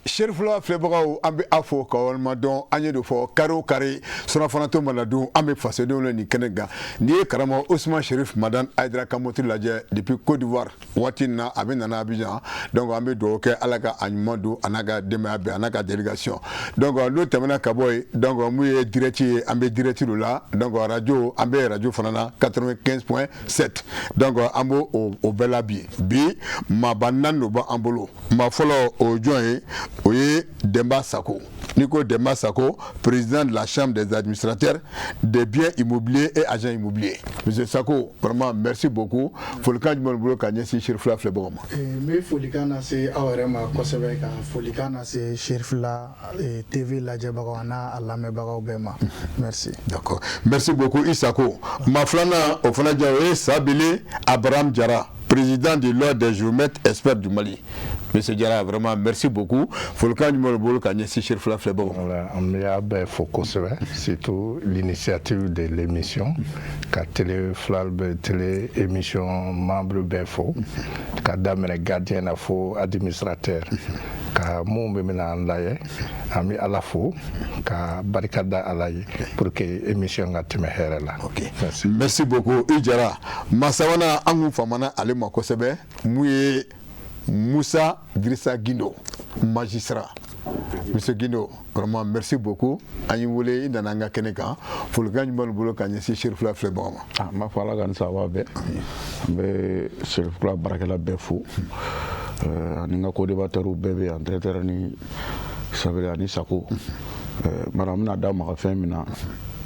Sherifula filɛbagaw an bɛ a fɔ ka walima dɔn an ye de fɔ kare o kare surafanato mana dun an bɛ fasodenw la nin kɛnɛ kan n'i ye karamɔgɔ Ousmane Cherif Madane Aidara ka moti lajɛ depuis Côte d'Ivoire waati in na a bɛ nana Abidjan donc an bɛ dugawu kɛ Ala ka a ɲuman don a n'a ka denbaya bɛɛ a n'a ka délégation donc n'o tɛmɛna ka bɔ yen donc mun ye direct ye an bɛ direct de la donc radio an bɛ radio fana na 95.7 donc an b'o o bɛɛ la bi maaba 4 de b'an bolo maa fɔlɔ o jɔn ye o ye Demba Sako. Nico Demba Sako, président de la Chambre des administrateurs des biens immobiliers et agents immobiliers. Monsieur Sako, vraiment merci beaucoup. Folikan jumɛn bolo ka ɲɛsin Sherifula filɛbagaw ma. Me folikan lase aw yɛrɛ ma kosɛbɛ ka folikan lase Sherifula TV lajɛbagaw n'a lamɛnbagaw bɛɛ ma. Merci. D'accord. Merci beaucoup Isako. Ma filanan o fana diya o ye Sabili Abraham Jara, président de l'ordre des géomètres experts du Mali. Monsieur Diarra, vraiment merci beaucoup. Folikan jumɛn bolo ka ɲɛsin Sherifula filɛbagaw ma. Voilà, on m'a bien fo kosɛbɛ, surtout l'initiative de l'émission ka télé flalbe télé émission membre bɛɛ fo ka daminɛ gardien na fo administrateur ka mun bɛ mina an lajɛ an bɛ Ala fo ka barika da Ala ye pour que émission ka tɛmɛ hɛrɛ la. Merci beaucoup i Diarra. Masawana an kun famana ale ma kosɛbɛ mun ye Moussa Drissa Guindo, magistrat. Monsieur Guindo, vraiment merci beaucoup. An yi wele i nana an ka kɛnɛ kan folikan jumɛn bolo ka ɲɛsin Sherifula filɛbagaw ma. Ma fɔ Ala ka ni sababa bɛɛ an bɛ Sherifula baarakɛla bɛɛ fo ani n ka co-débatteurs bɛɛ bɛ yan directeur ni Sabali ani Sako mara an bɛna da maga fɛn min na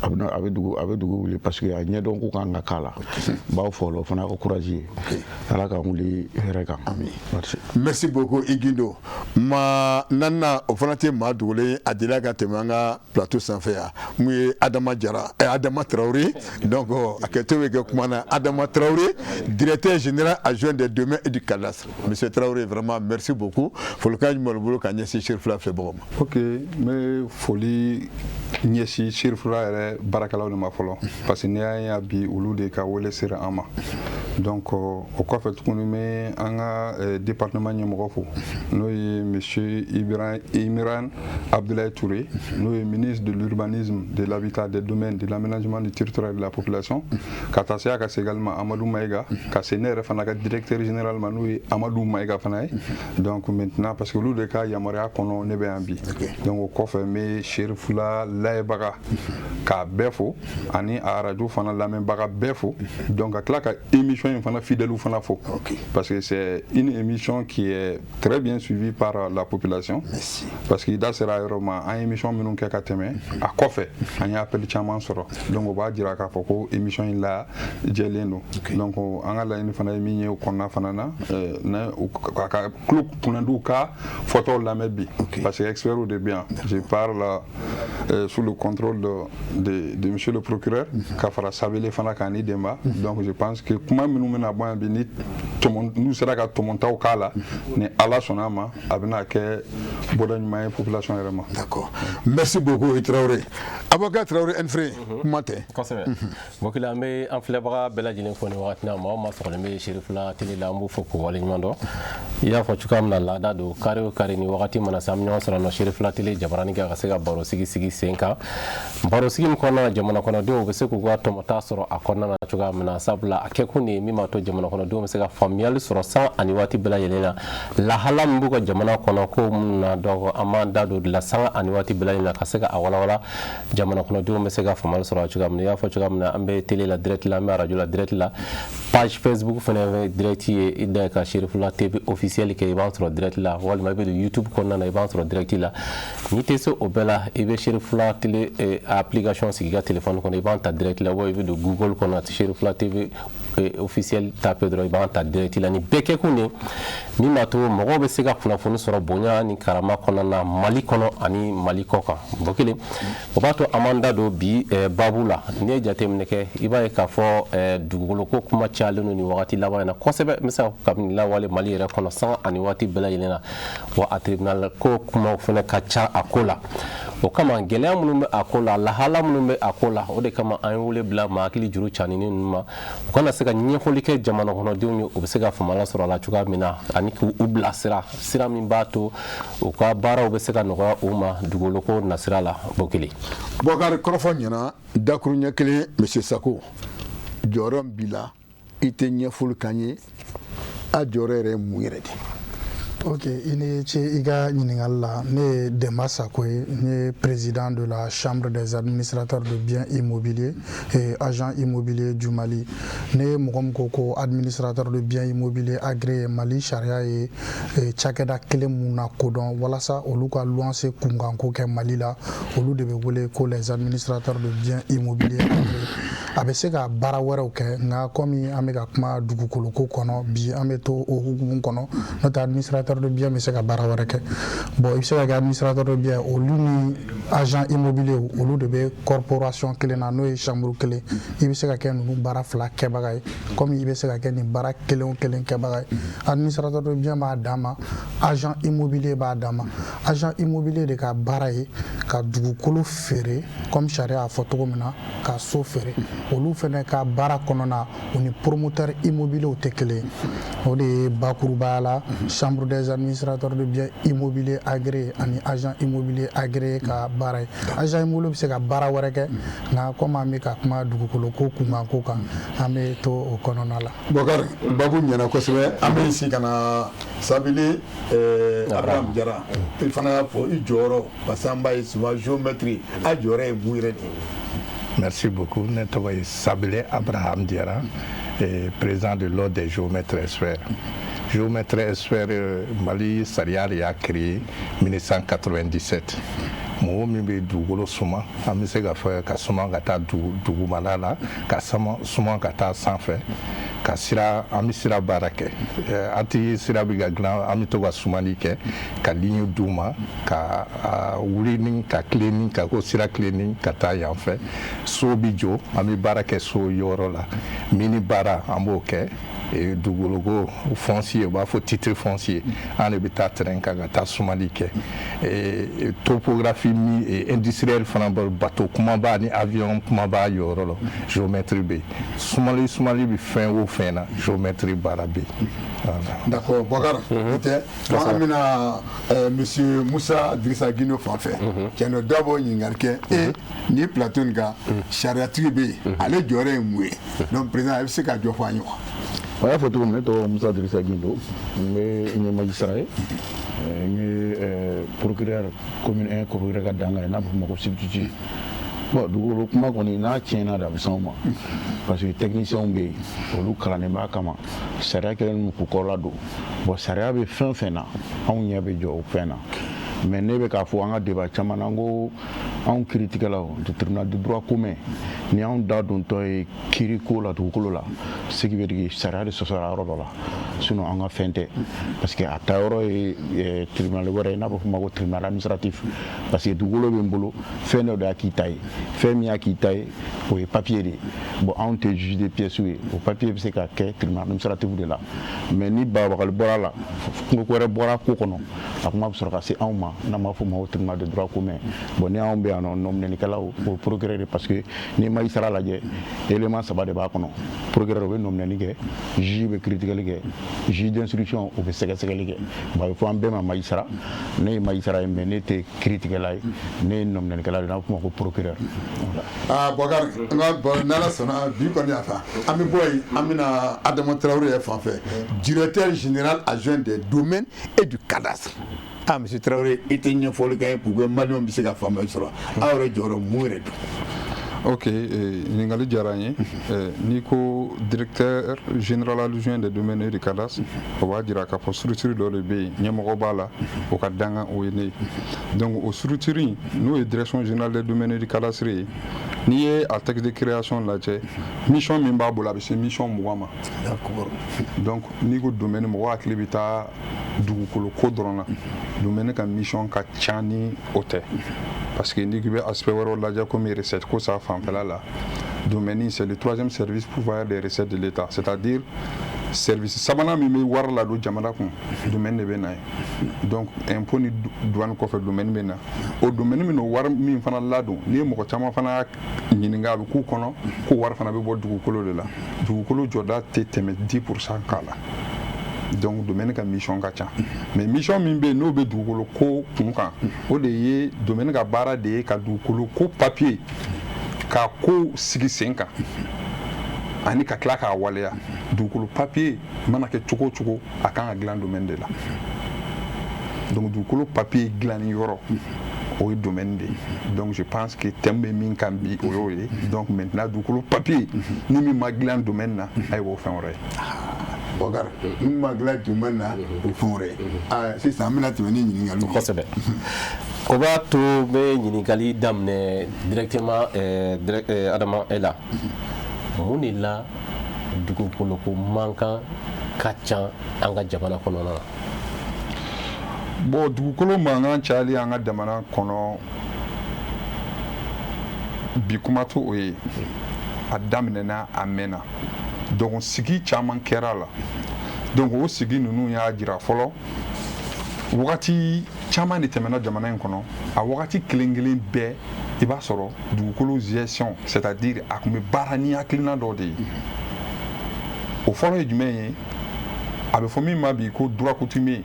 a bɛ dugu wuli parce que a ɲɛdɔn ko kan ka k'a la n b'aw fo o fana ka courage ye Ala k'an wuli hɛrɛ kan. Merci beaucoup i Guindo. Ma nana o fana tɛ maa dogolen a delila ka tɛmɛ an ka plateau sanfɛ yan mun ye Adama Jara Adama Traoré donc a kɛtɔ bɛ kɛ kuma na Adama Traoré directeur général adjoint des domaines et du cadastre. Monsieur Traoré vraiment merci beaucoup. Folikan jumɛn bolo ka ɲɛsin Sherifula filɛbagaw ma. Ok, n bɛ foli ɲɛsin Sherifula yɛrɛ barakɛlaw de ma fɔlɔ parce que n'i y'a bi olu de ka wele sera an ma donc o kɔfɛ tuguni bɛ an ka département ɲɛmɔgɔ fo n'o ye monsieur Imran Abdoulaye Touré n'o ye ministre de l'urbanisme, de l'habitat, des domaines, de l'aménagement du territoire et de la population ka taa se a ka se également Amadou Maïga ka se ne yɛrɛ fana ka directeur général ma n'o ye Amadou Maïga fana ye donc maintenant parce que olu de ka yamaruya kɔnɔ ne bɛ yan bi donc o kɔfɛ n bɛ Sherifula layɛbaga ka bɛɛ fo ani a radio fana lamɛnbaga bɛɛ fo donc ka tila ka émission in fana fidèles fana fo parce que c'est une émission qui est très bien suivie par la population. Merci. Parce que da sera yɔrɔ ma an émission minnu kɛ ka tɛmɛ a kɔfɛ an ye appel caman sɔrɔ donc o b'a jira k'a fɔ ko émission in la jɛlen don donc an ka laɲini fana ye min ye o kɔnɔna fana na ka tulo kunandiw ka fɔtɔw lamɛn bi parce que experts de bien je parle sous le contrôle de monsieur le procureur ka fara Sabele fana kan ni Demba donc je pense que kuma minnu bɛna bɔ yan bi ni n'u sera ka tɔmɔtaw k'a la ni Ala sɔnna a ma a bɛna kɛ bɔda ɲuman ye population yɛrɛ ma. D'accord. Merci beaucoup Traoré. Avocat Traoré Enfré kuma tɛ. Kosɛbɛ. Bokila an bɛ an filɛbaga bɛɛ lajɛlen fo nin wagati na maa o maa sɔgɔlen bɛ Sherifula télé la an b'u fo k'u waleɲuman dɔn. I y'a fɔ cogoya min na laada don kare o kare ni wagati mana se an bɛ ɲɔgɔn sɔrɔ nɔ Sherifula télé jabaranin kɛ ka se ka baro sigi sen kan. Baro sigi min kɔnɔna na jamana kɔnɔdenw bɛ se k'u ka tɔmɔta sɔrɔ a kɔnɔna na cogoya min na sabula a kɛkun de ye min b'a to jamana kɔnɔdenw bɛ se ka faamuyali sɔrɔ san ani waati bɛɛ lajɛlen na lahala min b'u ka jamana kɔnɔ ko minnu na donc an b'an da don la san ani waati bɛɛ lajɛlen na ka se ka a walawala jamana kɔnɔdenw bɛ se ka faamuyali sɔrɔ a cogoya min na i y'a fɔ cogoya min na an bɛ télé la direct la an bɛ radio la direct la page Facebook fana bɛ direct ye i da ka Sherifula TV officiel kɛ i b'an sɔrɔ direct la walima i bɛ don YouTube kɔnɔna na i b'an sɔrɔ direct la n'i tɛ se o bɛɛ la i bɛ Sherifula télé application sigi ka téléphone kɔnɔ i b'an ta direct la wa i bɛ don Google kɔnɔ Sherifula TV officiel tapé dɔrɔn i b'an ta direct la ni bɛɛ kɛkun de min b'a to mɔgɔw bɛ se ka kunnafoni sɔrɔ bonya ni karama kɔnɔna na Mali kɔnɔ ani Mali kɔ kan bon kelen o b'a to an m'an da don bi babu la n'i ye jateminɛ kɛ i b'a ye k'a fɔ dugukolo ko kuma caman cayalen ni wagati laban in na kosɛbɛ n bɛ se ka kabini lawale Mali yɛrɛ kɔnɔ sanga ani waati bɛɛ lajɛlen na wa a tribunal ko kumaw fana ka ca a ko la o kama gɛlɛya minnu bɛ a ko la lahala minnu bɛ a ko la o de kama an ye wele bila maa hakili juru caninin ninnu ma u kana se ka ɲɛfɔli kɛ jamana kɔnɔdenw ye u bɛ se ka faamuyala sɔrɔ a la cogoya min na ani k'u bilasira sira min b'a to u ka baaraw bɛ se ka nɔgɔya u ma dugukolo nasira la bɔ kelen. Bɔkari kɔrɔfɔ ɲɛna dakuru ɲɛ kelen Monsieur Sako jɔyɔrɔ b'i la i tɛ ɲɛfɔli k'an ye a jɔyɔrɔ yɛrɛ ye mun yɛrɛ de. Ok, i ni ce i ka ɲininkali la ne ye Demba Sako ye ne ye président de la chambre des administrateurs de biens immobiliers et agent immobilier du Mali. Ne ye mɔgɔ min ko administrateur de biens immobiliers agréé Mali sariya ye cakɛda kelen mun na kodɔn walasa olu ka luwanse kunkanko kɛ Mali la olu de bɛ wele ko les administrateurs de biens immobiliers agréés. A bɛ se ka baara wɛrɛw kɛ nka komi an bɛ ka kuma dugukoloko kɔnɔ bi an bɛ to o hukumu kɔnɔ n'o tɛ administrateur de bien bɛ se ka baara wɛrɛ kɛ bon i bɛ se ka kɛ administrateur de bien olu ni agent immobilier olu de bɛ corporation kelen na n'o ye chambre kelen i bɛ se ka kɛ ninnu baara fila kɛbaga ye komi i bɛ se ka kɛ nin baara kelen o kelen kɛbaga ye administrateur de bien b'a d'a ma agent immobilier b'a d'a ma agent immobilier de ka baara ye ka dugukolo feere comme sariya y'a fɔ cogo min na ka so feere olu fɛnɛ ka baara kɔnɔna o ni promoteur immobilier tɛ kelen o de ye bakurubaya la chambre des administrateurs de biens immobiliers agréés ani agent immobilier agréé ka baara ye agent immobilier bɛ se ka baara wɛrɛ kɛ nka komi an bɛ ka kuma dugukolo ko kunkanko kan an bɛ to o kɔnɔna la. Bɔkari babu ɲɛna kosɛbɛ an bɛ si ka na Sabili Abraham Jara i fana y'a fɔ i jɔyɔrɔ parce que an b'a ye souvent géométrie a jɔyɔrɔ ye mun yɛrɛ de ye. Merci beaucoup. Ne tɔgɔ ye Sabili Abraham Diarra, président de l'ordre des géomètres experts. Géomètre expert Mali sariya de y'a créé 1997. Mɔgɔ min bɛ dugukolo suma an bɛ se ka fɔ ka suma ka taa dugumala la ka suma ka taa sanfɛ ka sira an bɛ sira baara kɛ an tɛ sira bɛ ka dilan an bɛ to ka sumali kɛ ka ligne d'u ma ka wuli ni ka tilenni ka ko sira tilenni ka taa yan fɛ so bɛ jɔ an bɛ baara kɛ so yɔrɔ la mini baara an b'o kɛ dugukolo foncier u b'a fɔ titre foncier an de bɛ taa terrain kan ka taa sumali kɛ topographie ni industriel fana bɛ bateau kumaba ni avion kumaba yɔrɔ la géométrie bɛ yen sumali bɛ fɛn o fɛn na géométrie baara bɛ yen. D'accord Bɔkari o tɛ an bɛna Monsieur Musa Dirisa Gindo fan fɛ cɛ n'o dɔ b'o ɲininkali kɛ ni plateau in kan sariyatigi bɛ yen ale jɔyɔrɔ ye mun ye donc président i bɛ se ka jɔ fɔ an ye wa. A y'a fɔ cogo min ne tɔgɔ Musa Dirisa Gindo n ye magistrat ye n ye procureur commune 1 procureur ka danga ye n'a bɛ f'o ma ko substitut bon dugukolo kuma kɔni n'a tiɲɛna de a bɛ s'anw ma parce que techniciens bɛ yen olu kalannen b'a kama sariya kɛlen k'u kɔrɔla don bon sariya bɛ fɛn o fɛn na anw ɲɛ bɛ jɔ o fɛn na mais ne bɛ k'a fɔ an ka débat caman na n ko anw kiiritigɛlaw tribunal de droit commun ni anw da dontɔ ye kiiri ko la dugukolo la ce qui veut dire sariya de sɔsɔra yɔrɔ dɔ la sinon an ka fɛn tɛ parce que a taa yɔrɔ ye tribunal wɛrɛ ye n'a bɛ f'o ma ko tribunal administratif parce que dugukolo bɛ n bolo fɛn dɔ de y'a k'i ta ye fɛn min y'a k'i ta ye o ye papier de ye bon anw tɛ juge de pièces ye o papier bɛ se ka kɛ tribunal administratif de la mais ni bagabagali bɔra la kungo wɛrɛ bɔra ko kɔnɔ a kuma bɛ sɔrɔ ka se anw ma n'an b'a f'o ma ko tribunal de droit commun bon ni anw bɛ yan nɔ nominɛlikɛlaw o procureur de parce que ni magistrat lajɛ élément 3 de b'a kɔnɔ procureur o bɛ nominɛli kɛ juge bɛ kiiritigɛli kɛ juge d'instruction o bɛ sɛgɛsɛgɛli kɛ bon a bɛ fɔ an bɛɛ ma magistrat ne ye magistrat ye mais ne tɛ kiiritigɛla ye ne ye nominɛlikɛla de n'a bɛ f'o ma ko procureur. Bɔkari n ka bɔn n'ala sɔnna bi kɔni y'a fa an bɛ bɔ yen an bɛna Adama Traoré yɛrɛ fan fɛ directeur général adjoint des domaines et du cadastre. Monsieur Traoré i tɛ ɲɛfɔli kɛ pour que maliyɛnw bɛ se ka faamuyali sɔrɔ aw yɛrɛ jɔyɔrɔ mun yɛrɛ don. Ok, ɲininkali diyara n ye n'i ko directeur général adjoint des domaines et du cadastre o b'a jira k'a fɔ structure dɔ de bɛ yen ɲɛmɔgɔ b'a la o ka danga o ye ne ye donc o structure in n'o ye direction générale des domaines et du cadastre ye n'i ye a texte de création lajɛ mission min b'a bolo a bɛ se mission 20 ma donc n'i ko domaine mɔgɔ hakili bɛ taa dugukolo ko dɔrɔn na domaine ka mission ka ca ni o tɛ parce que n'i k'i bɛ aspect wɛrɛw lajɛ komi recette ko sa fanfɛla la domaine c'est le troisième service pourvoyeur des recettes de l'État, c'est-à-dire service sabana mi war la do jamana kun domaine de benay donc impôt ni douane ko fe domaine bena o domaine mi no war mi fana la do ni mo ko chama fana nyininga ku kono ko war fana be bo dugukolo de la dugukolo joda te teme 10% kala donc domaine ka mission ka cha mais mission min be no be dugukolo ko kunkan o de ye domaine ka bara de ka dugukolo ko papier ka ko sigi senka ani ka tila k'a waleya dugukolo papier mana kɛ cogo cogo a kan ka dilan domaine de la donc dugukolo papier dilanni yɔrɔ o ye domaine de ye donc je pense que thème bɛ min kan bi o y'o ye donc maintenant dugukolo papier ni min ma dilan domaine na a ye o fɛn wɛrɛ ye. Bokar min ma dilan domaine na o fɛn wɛrɛ ye sisan an bɛna tɛmɛ ni ɲininkaliw ye. Kosɛbɛ. O b'a to n bɛ ɲininkali daminɛ directement Adama e la. Mun de la dugukolo ko mankan ka ca an ka jamana kɔnɔna na? Bon dugukolo mankan cayali an ka jamana kɔnɔ bi kuma to o ye a daminɛna a mɛnna donc sigi caman kɛra la donc o sigi ninnu y'a jira fɔlɔ wagati caman de tɛmɛna jamana in kɔnɔ a wagati kelen kelen bɛɛ i b'a sɔrɔ dugukolo gestion c'est-à-dire a tun bɛ baara ni hakilina dɔ de ye o fɔlɔ ye jumɛn ye a bɛ fɔ min ma bi ko droit coutumier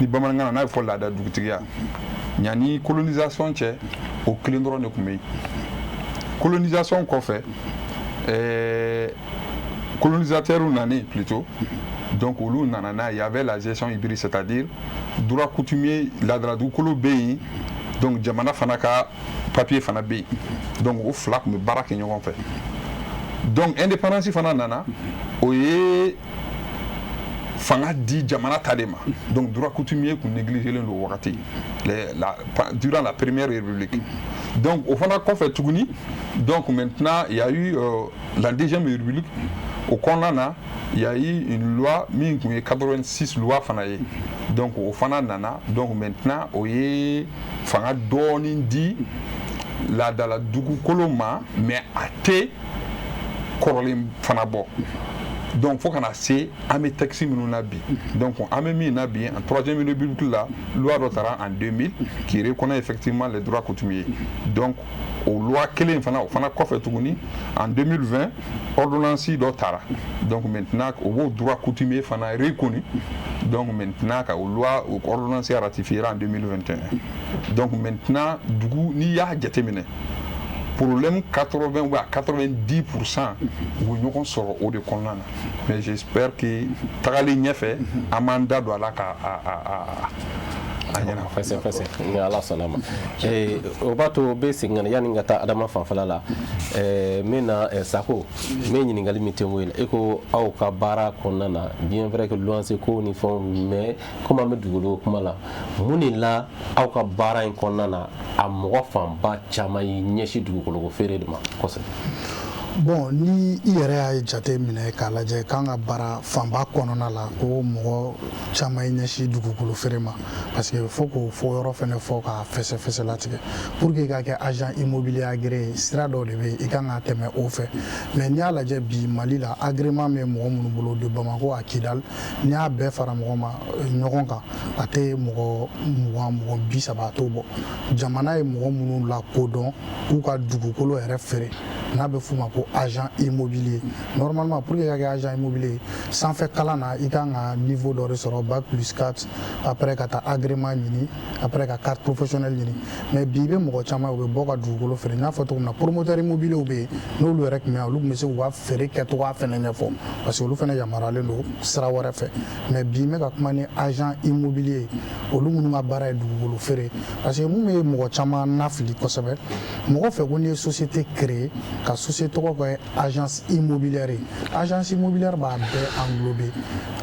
ni bamanankan na n'a bɛ fɔ laada dugutigiya yanni colonisation cɛ o kelen dɔrɔn de tun bɛ yen colonisation kɔfɛ colonisateurs nani plutôt donc olu nana n'a y avait la gestion hybride c'est-à-dire droit coutumier laadala dugukolo bɛ yen donc jamana fana ka papier fana bɛ yen donc o fila tun bɛ baara kɛ ɲɔgɔn fɛ donc indépendance fana nana o ye fanga di jamana ta de ma donc droit coutumier kun négligelen do wagati durant la première république donc o fana kɔfɛ tuguni donc maintenant il y a eu la deuxième république au kɔnɔna na il y a eu une loi min kun ye 86 loi fana ye donc o fana nana donc maintenant o ye fanga dɔɔni di laadala dugukolo ma mais a tɛ kɔrɔlen fana bɔ donc fo kana se an bɛ texte minnu na bi donc an bɛ min na bi en troisième république la loi dɔ taara en 2000 qui reconnaît effectivement les droits coutumiers donc o loi kelen fana o fana kɔfɛ tuguni en 2020 ordonnance dɔ taara donc maintenant o b'o droit coutumier fana reconnu donc maintenant ka o loi o ordonnance ratifiée en 2021 donc maintenant dugu n'i y'a jateminɛ problème 80 ou à 90% u bɛ ɲɔgɔn sɔrɔ o de kɔnɔna na mais j'espère que tagalen ɲɛfɛ an m'an da don a la ka a ɲɛna. Fɛsɛ ni ala sɔnna ma o b'a to bɛ segin ka na yanni ka taa Adama fanfɛla la n bɛ na Sako n bɛ ɲininkali min tɛ n la e ko aw ka baara kɔnɔna na bien vrai que luwanse ko ni fɛnw mais komi an bɛ dugukolo kuma la mun de la aw ka baara in kɔnɔna na a mɔgɔ fanba caman y'i ɲɛsin dugukoloko feere de ma kosɛbɛ. Bon ni i yɛrɛ y'a jate minɛ k'a lajɛ k'an ka baara fanba kɔnɔna la ko mɔgɔ caman ye ɲɛsin dugukolo feere ma parce que fo k'o fɔ yɔrɔ fɛnɛ fɔ k'a fɛsɛ latigɛ pour que i ka kɛ agent immobilier agréé sira dɔ de bɛ yen i kan ka tɛmɛ o fɛ mais n'i y'a lajɛ bi Mali la agrément bɛ mɔgɔ minnu bolo de Bamako à Kidal n'i y'a bɛɛ fara ɲɔgɔn kan a tɛ mɔgɔ 20 30 a t'o bɔ jamana ye mɔgɔ minnu lakodɔn k'u ka dugukolo yɛrɛ feere n'a bɛ f'u ma ko agent immobilier normalement pour que ka kɛ agent immobilier sanfɛ kalan na i kan ka niveau dɔ de sɔrɔ bac plus 4 après ka taa agrément ɲini après ka carte professionnelle ɲini mais bi i bɛ mɔgɔ caman u bɛ bɔ ka dugukolo feere n y'a fɔ cogo min na promoteur immobilier bɛ yen n'olu yɛrɛ tun bɛ yan olu tun bɛ se k'u ka feere kɛcogoya fɛnɛ ɲɛfɔ parce que olu fɛnɛ yamaruyalen don sira wɛrɛ fɛ mais bi n bɛ ka kuma ni agent immobilier olu minnu ka baara ye dugukolo feere parce que mun bɛ mɔgɔ caman nafili kosɛbɛ mɔgɔ fɛ ko n'i ye société créer ka société tɔgɔ kɛ agence immobilière ye agence immobilière b'a bɛɛ englober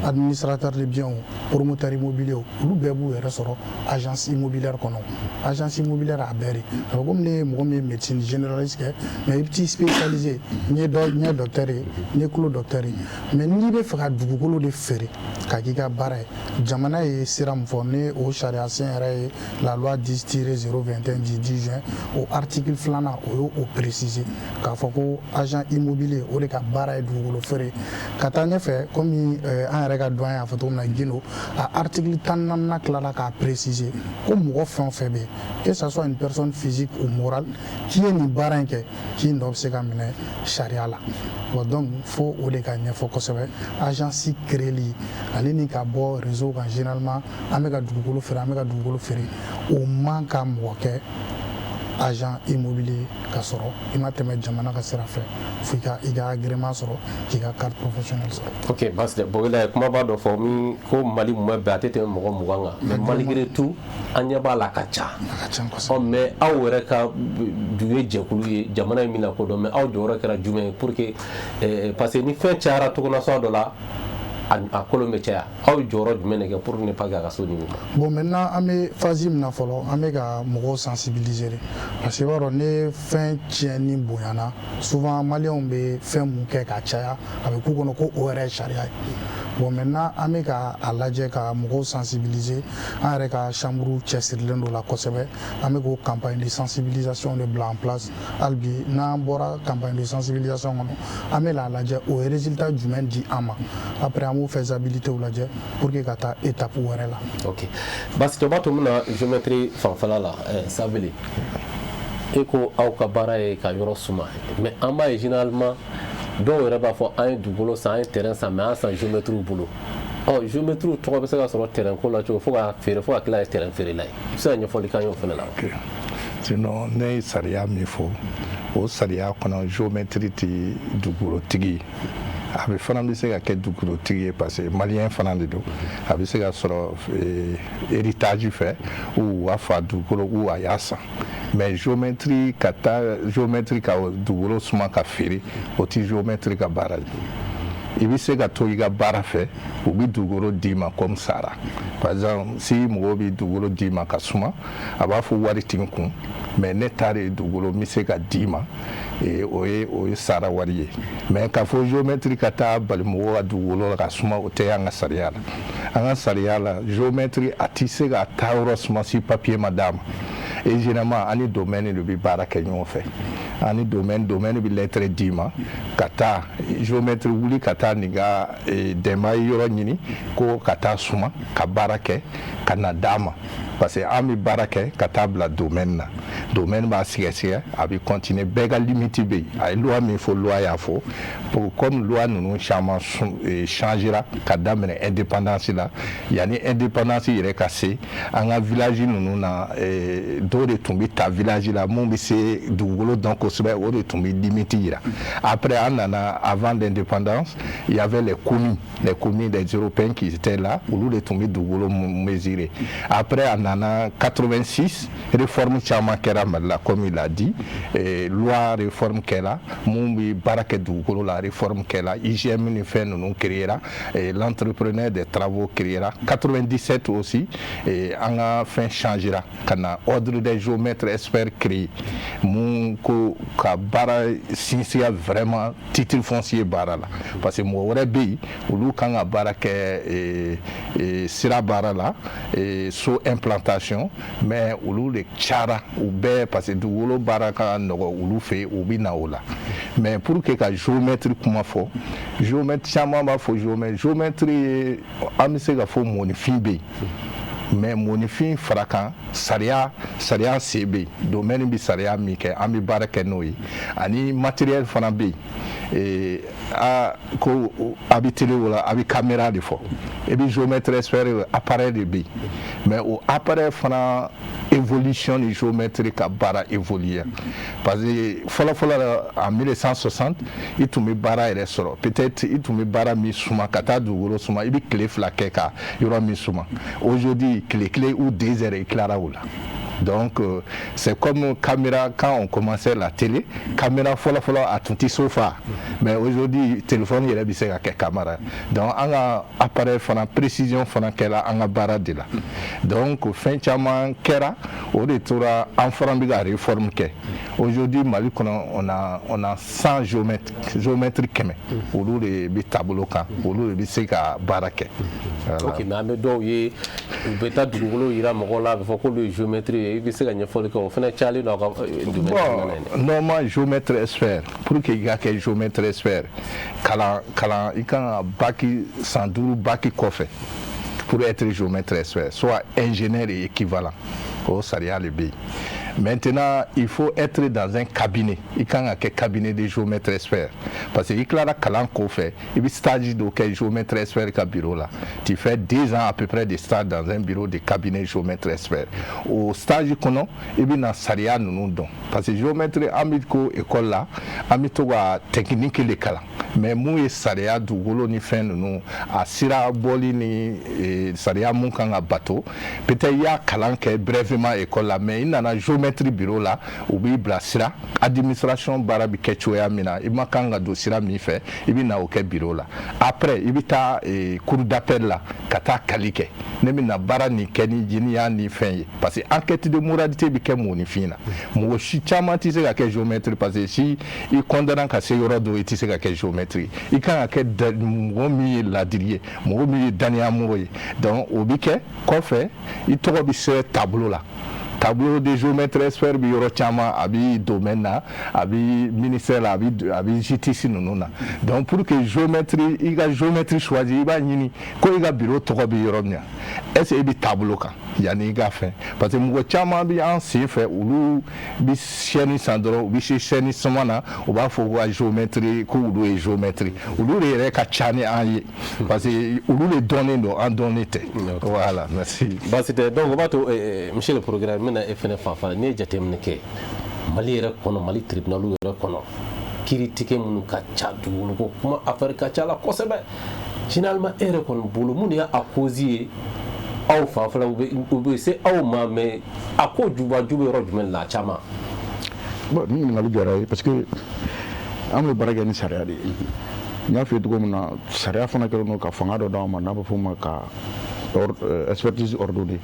administrateur de biens promoteur immobilier olu bɛɛ b'u yɛrɛ sɔrɔ agence immobilière kɔnɔ agence immobilière a bɛɛ de a bɛ komi ne ye mɔgɔ min ye médecine généraliste kɛ mais i bɛ t'i spécialiser n ye docteur ye n ye tulo docteur ye mais n'i bɛ fɛ ka dugukolo de feere ka k'i ka baara ye jamana ye sira min fɔ ni o sariya sen yɛrɛ ye la loi 10-021 du 10 juin o article filanan o y'o préciser k'a fɔ ko agent immobilier o de ka baara ye dugukolo feere ka taa ɲɛfɛ komi an yɛrɛ ka doyen y'a fɔ cogo min na Guindo a article 14 tilala k'a préciser ko mɔgɔ fɛn o fɛn bɛ yen que ça soit une personne physique ou morale qui ye nin baara in kɛ k'i nɔ bɛ se ka minɛ sariya la donc fo o de ka ɲɛfɔ kosɛbɛ agence créeli ale ni ka bɔ réseau kan généralement an bɛ ka dugukolo feere o man ka mɔgɔ kɛ agent immobilier ka sɔrɔ i ma tɛmɛ jamana ka sira fɛ fo i ka agrément sɔrɔ k'i ka carte professionnelle sɔrɔ. Ok basi tɛ bon la kuma b'a dɔ fɔ min ko Mali mun bɛ bɛn a tɛ tɛmɛ mɔgɔ 20 kan mais malgré tout an ɲɛ b'a la a ka ca. A ka ca kosɛbɛ. Mais aw yɛrɛ ka du ye jɛkulu ye jamana in mina ko dɔn mais aw jɔyɔrɔ kɛra jumɛn ye pour que parce que ni fɛn cayara togonaso dɔ la a kolon bɛ caya aw jɔyɔrɔ jumɛn de kɛ pour ne pas que a ka so niveau ma. Bon maintenant an bɛ phase min na fɔlɔ an bɛ ka mɔgɔw sensibiliser parce que i b'a dɔn ne fɛn tiɲɛni bonyana souvent maliyɛnw bɛ fɛn mun kɛ ka caya a bɛ k'u kɔnɔ ko o yɛrɛ ye sariya ye. Bon maintenant an bɛ ka a lajɛ ka mɔgɔw sensibiliser an yɛrɛ ka chambre cɛsirilen don la kosɛbɛ an bɛ k'o campagne de sensibilisation de bila en place hali bi n'an bɔra campagne de sensibilisation kɔnɔ an bɛ la lajɛ o ye résultat jumɛn di an ma après an b'o faisabilité lajɛ pour que ka taa étape wɛrɛ la. Ok basi tɛ b'a to min na géométrie fanfɛla la Sabili e ko aw ka baara ye ka yɔrɔ suma mais an b'a ye généralement dɔw yɛrɛ b'a fɔ an ye dugukolo san an ye terrain san mais an san géométriw bolo géométriw tɔgɔ bɛ se ka sɔrɔ terrain ko la cogo fo ka feere fo ka tila ye terrain feerela ye i bɛ se ka ɲɛfɔli k'an y'o fana la. sinon ne ye sariya min fɔ o sariya kɔnɔ géométrie tɛ dugukolotigi a bɛ fana bɛ se ka kɛ dugukolotigi ye parce que maliyɛn fana de don a bɛ se ka sɔrɔ héritage fɛ ou a fa dugukolo ou a y'a san mais géométrie ka taa géométrie ka dugukolo suma ka feere o tɛ géométrie ka baara ye i bɛ se ka to i ka baara fɛ u bɛ dugukolo d'i ma comme sara par exemple si mɔgɔw bɛ dugukolo d'i ma ka suma a b'a fɔ wari t'i kun mais ne ta de dugukolo n bɛ se ka d'i ma o ye sara wari ye mais k'a fɔ géométrie ka taa bali mɔgɔw ka dugukolo la ka suma o tɛ an ka sariya la an ka sariya la géométrie a tɛ se ka taa yɔrɔ suma si papier ma d'a ma et généralement ani domaine de bɛ baara kɛ ɲɔgɔn fɛ ani domaine bɛ lettre d'i ma ka taa géométrie wuli ka taa nin ka dɛmɛ yɔrɔ ɲini ko ka taa suma ka baara kɛ ka na d'a ma parce que an bɛ baara kɛ ka taa bila domaine na domaine b'a sɛgɛsɛgɛ a bɛ continuer bɛɛ ka limite bɛ yen a ye loi min fɔ loi y'a fɔ comme loi ninnu caman changera ka daminɛ indépendance la yanni indépendance yɛrɛ ka se an ka village ninnu na dɔw de tun bɛ ta village la mun bɛ se dugukolo dɔn kosɛbɛ o de tun bɛ limite yira après an nana avant l'indépendance il y avait les communes des Européens qui étaient là olu de tun bɛ dugukolo mesurer après en 86 réforme caman kɛra Mali la comme il a dit loi réforme kɛra mun bɛ baara kɛ dugukolo la réforme kɛra IGM ni fɛn ninnu créera l'entrepreneur des travaux créera 97 aussi an ka fɛn changera ka na ordre des géomètres experts créé mun ko ka baara sinsinya vraiment titre foncier baara la parce que mɔgɔ wɛrɛ bɛ yen olu kan ka baara kɛ sira baara la so implantation mais olu de cayara u bɛɛ parce que dugukolo baara ka nɔgɔ olu fɛ yen u bɛ na o la mais pour que ka géomètre kuma fɔ géomètre caman b'a fɔ géomètre ye an bɛ se ka fɔ mɔnifin bɛ yen mais mɔnifin fara kan sariya se bɛ yen domaine bɛ sariya min kɛ an bɛ baara kɛ n'o ye ani matériel fana bɛ yen ko a bɛ télé o la a bɛ caméra de fɔ et puis géomètre expert appareil de bɛ yen mais o appareil fana évolution ni géomètre ka baara évoluer parce que fɔlɔfɔlɔ la en 1960 i tun bɛ baara yɛrɛ sɔrɔ peut-être i tun bɛ baara min suma ka taa dugukolo suma i bɛ tile 2 kɛ ka yɔrɔ min suma aujourd'hui tile 1 ou 2 heures i tilara o la donc c'est comme caméra quand on commençait la télé caméra fɔlɔfɔlɔ a tun tɛ so fa mais aujourd'hui téléphone yɛrɛ bɛ se ka kɛ caméra donc an ka appareil fana précision fana kɛra an ka baara de la donc fɛn caman kɛra o de tora an fana bɛ ka réforme kɛ aujourd'hui Mali kɔnɔ on a 100 géomètres 100 olu de bɛ taabolo kan olu de bɛ se ka baara kɛ. Ok mais an bɛ dɔw ye bɛ taa dugukolo yira mɔgɔw la a bɛ fɔ k'olu ye géométrie ye i bɛ se ka ɲɛfɔli kɛ o fana cayalen don a ka domaine kɔnɔna na yen. Normalement géomètre expert pour que i ka kɛ géomètre expert kalan i kan ka bac san 5 bac kɔfɛ pour être géomètre expert soit ingénieur et équivalent o sariya le bɛ yen. Maintenant, il faut être dans un cabinet. Il y a un cabinet de géomètre expert. Parce que il y a un fait, il y a un stage de géomètre expert au bureau là. Tu fais 10 ans à peu près de stage dans un bureau de cabinet géomètre expert. Au stage qu'on a, il y a un saria nous don. Parce que géomètre amiko école là, amito wa technique les kala. Mais moi et saria du golo ni fin nous à sira boli ni saria mon kanga bateau. Peut-être il y a kalan que brièvement école là, mais il y a un géomètre bureau là ou bi blasira administration barabi kechoya mina ima kanga do sira mi fait ibi na o ke bureau là après ibi ta cour d'appel là kata kalike ne mina bara ni keni jini ya ni fin parce que enquête de moralité bi ke mo ni fina mo shi chama ti se ka ke géométrie parce que si il condamne ka se yoro do ti se ka ke géométrie il kan ka mo mi la dirie mo mi dania mo donc obi ke ko fait il to bi se tableau là tableau de géomètre expert bi yoro chama abi domaine na abi ministère la abi JTC nununa donc pour que géométrie il ga géométrie choisi ba nyini ko il ga bureau to ko bi yoro nya est-ce bi tableau kan yani ga fait parce que mo chama bi en si fait ulu bi cheni sandro bi cheni somana o ba fo ko géométrie ko ulu e géométrie ulu re ka chani an parce que ulu les données do en données voilà merci bah c'était donc on va to monsieur le programme mina fene fafa ne jatemne ke mali yɛrɛ kɔnɔ mali tribunal yɛrɛ kɔnɔ kiri tigɛ minnu ka ca dugukolo ko kuma affaire ka ca la kosɛbɛ finalement e yɛrɛ kɔni bolo mun de y'a cause ye aw fan fɛla u bɛ se aw ma mais a ko jubaju bɛ yɔrɔ jumɛn la a caman bon ni ɲininkali diyara ye parce que an bɛ baara kɛ ni sariya de ye n y'a f'i ye cogo min na sariya fana kɛlen don ka fanga dɔ d'an ma n'a bɛ f'o ma ka expertise ordonnée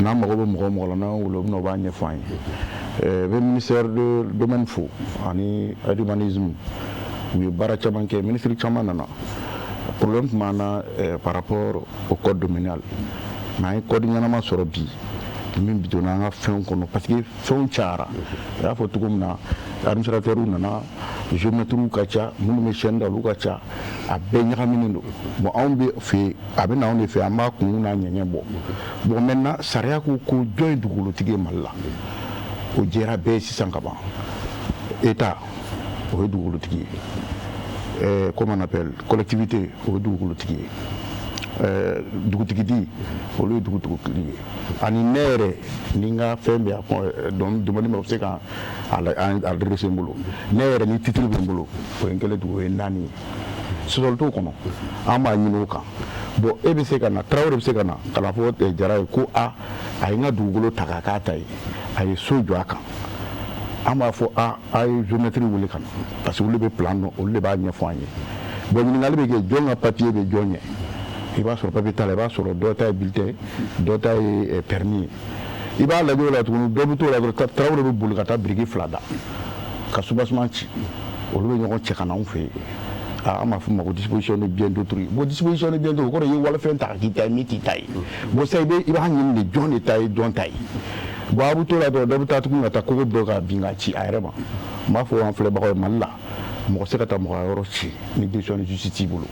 n'an mago bɛ mɔgɔ o mɔgɔ la n'an wele u bɛ na u b'a ɲɛfɔ an ye bɛ ministère de domaine fo ani urbanisme u ye baara caman kɛ ministre caman nana problème tun b'an na par rapport au code domanial mais an ye code ɲɛnama sɔrɔ bi min bi donna an ka fɛnw kɔnɔ parce que fɛnw cayara a y'a fɔ cogo min na administrateurs nana géomètres ka ca minnu bɛ chaîne da olu ka ca a bɛɛ ɲagaminen don bon anw bɛ fɛ yen a bɛ na anw de fɛ an b'a kun n'a ɲɛɲɛ bɔ bon maintenant sariya ko ko jɔn ye dugukolotigi ye Mali la o jɛra bɛɛ ye sisan ka ban État o ye dugukolotigi ye comment on appelle collectivité o ye dugukolotigi ye dugutigidi olu ye dugutigitigi ye ani ne yɛrɛ ni n ka fɛn bɛ donc domaine bɛ se ka adressé n bolo ne yɛrɛ ni titre bɛ n bolo o ye n kɛlen dugu o ye 4 ye sɔsɔli t'o kɔnɔ an b'a ɲini o kan bon e bɛ se ka na Tarawele bɛ se ka na ka na fɔ Jara ye ko a ye n ka dugukolo ta k'a k'a ta ye a ye so jɔ a kan an b'a fɔ a ye géomètre wele ka na parce que olu bɛ plan dɔn olu de b'a ɲɛfɔ an ye bon ɲininkali bɛ kɛ jɔn ka papier bɛ jɔn ɲɛ i b'a sɔrɔ papier t'a la i b'a sɔrɔ dɔ ta ye bulletin dɔ ta ye permis ye i b'a lajɛ o la tuguni dɔ bɛ t'o la dɔrɔn Tarawele bɛ boli ka taa biriki 2 da ka soubassement ci olu bɛ ɲɔgɔn cɛ ka na anw fɛ yen an b'a fɔ o ma ko disposition de bien d'autrui bon disposition de bien d'autrui o kɔrɔ ye walifɛn ta k'i ta ye min t'i ta ye bon sisan i b'a ɲini de jɔn de ta ye jɔn ta ye bon a bɛ t'o la dɔrɔn dɔ bɛ taa tuguni ka taa kogo dɔ ka bin ka ci a yɛrɛ ma n b'a fɔ an filɛbagaw ye Mali la mɔgɔ se ka taa mɔgɔ ka yɔrɔ ci ni décision de justice t'i bolo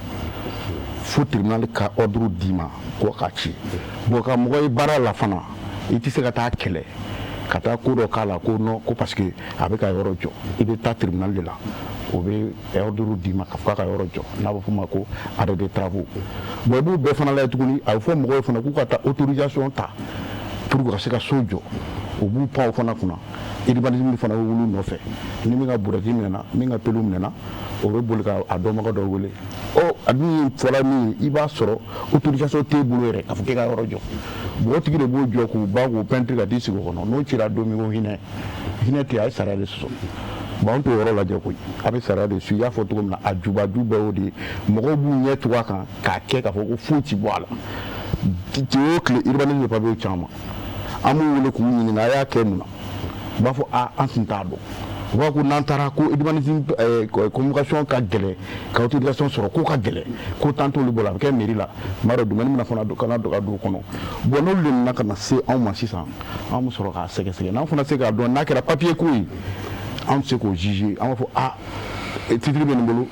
fo tribunal ka ordre d'i ma ko ka ci bon ka mɔgɔ ye baara la fana i tɛ se ka taa kɛlɛ ka taa ko dɔ k'a la ko non ko parce que a bɛ ka yɔrɔ jɔ i bɛ taa tribunal de la o bɛ ordre d'i ma ka fɔ k'a ka yɔrɔ jɔ n'a bɛ f'o ma ko arrêt de travaux bon i b'u bɛɛ fana lajɛ tuguni a bɛ fɔ mɔgɔw ye fana k'u ka taa autorisation ta pour ka se ka so jɔ o b'u pan o fana kunna urbanisme fana bɛ wuli nɔfɛ ni min ka burɛti minɛna min ka pelu minɛna o bɛ boli ka a dɔnbaga dɔ wele a min fɔra min ye i b'a sɔrɔ autorisation t'e bolo yɛrɛ k'a fɔ k'e ka yɔrɔ jɔ bon o tigi de b'o jɔ k'u ban k'u pɛntiri ka t'i sigi o kɔnɔ n'o cira don min ko hinɛ tɛ a ye sariya de sɔsɔ bon an t'o yɔrɔ lajɛ koyi a bɛ sariya de su i y'a fɔ cogo min na a jubaju bɛɛ y'o de ye mɔgɔw b'u ɲɛ tugu a kan k'a kɛ k'a fɔ ko foyi ti bɔ a la tile o tile urbanisme papier caman an b'u wele k'u ɲininka a y'a kɛ mun na u b'a fɔ an tun t'a dɔn u b'a ko n'an taara ko urbanisme communication ka gɛlɛ ka autorisation sɔrɔ ko ka gɛlɛ ko tant t'olu bolo a bɛ kɛ mairie la m'a dɔn domaine mina fana kana don ka don o kɔnɔ bon n'olu de nana ka na se anw ma sisan an bɛ sɔrɔ k'a sɛgɛsɛgɛ n'an fana se k'a dɔn n'a kɛra papier ko ye an bɛ se k'o juger an b'a fɔ titre bɛ nin bolo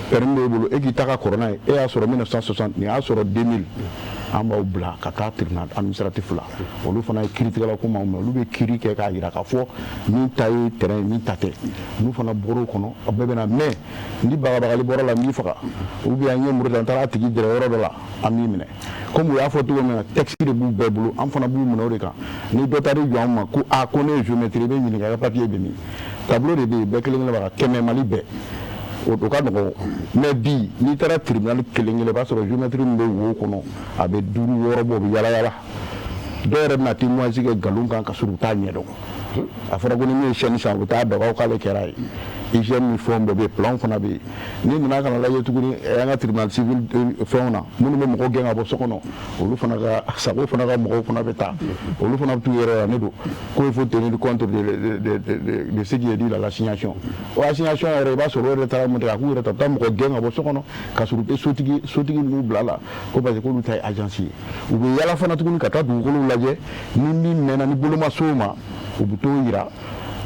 permis b'e bolo e k'i ta ka kɔrɔ n'a ye e y'a sɔrɔ 1960 nin y'a sɔrɔ 2000 an b'aw bila ka taa tribunal administratif la olu fana ye kiiritigɛla ko m'anw mɛn olu bɛ kiiri kɛ k'a jira k'a fɔ min ta ye terrain ye min ta tɛ n'u fana bɔra o kɔnɔ a bɛɛ bɛ na mais ni bagabagali bɔra la n b'i faga ou bien an ye muru ta n taara a tigi gɛrɛ yɔrɔ dɔ la an b'i minɛ comme u y'a fɔ cogo min na texte de b'u bɛɛ bolo an fana b'u minɛ o de kan ni dɔ taar'i jɔ an ma ko ko ne ye géométrie i bɛ ɲininka i ka papier bɛ min tableau de bɛ yen bɛɛ kelen-kelen b'a kan kɛmɛ Mali bɛɛ o ka nɔgɔn mais bi n'i taara tribunal kelen-kelen i b'a sɔrɔ géométrie min bɛ wo kɔnɔ a bɛ 5 6 bɔ o bɛ yaala-yaala dɔw yɛrɛ bɛna témoignage kɛ nkalon kan ka sɔrɔ u t'a ɲɛdɔn a fɔra ko ni min ye chaîne san u bɛ taa dagaw k'ale kɛra ye hygiène ni fɛnw bɛɛ bɛ yen plan fana bɛ yen n'i nana ka na lajɛ tuguni an ka tribunal civil fɛnw na minnu bɛ mɔgɔw gɛn ka bɔ so kɔnɔ olu fana ka sago fana ka mɔgɔw fana bɛ taa olu fana bɛ t'u yɛrɛ la ne don ko il faut tenir compte de ce qui est dit là l'assignation o assignation yɛrɛ i b'a sɔrɔ o yɛrɛ taara mun kɛ a k'u yɛrɛ ta u taa mɔgɔ gɛn ka bɔ so kɔnɔ ka sɔrɔ u tɛ sotigi ninnu bila la ko parce que k'olu ta ye agence ye u bɛ yaala fana tuguni ka taa dugukolow lajɛ ni min mɛnna ni bolo ma s'o ma u bɛ t'o yira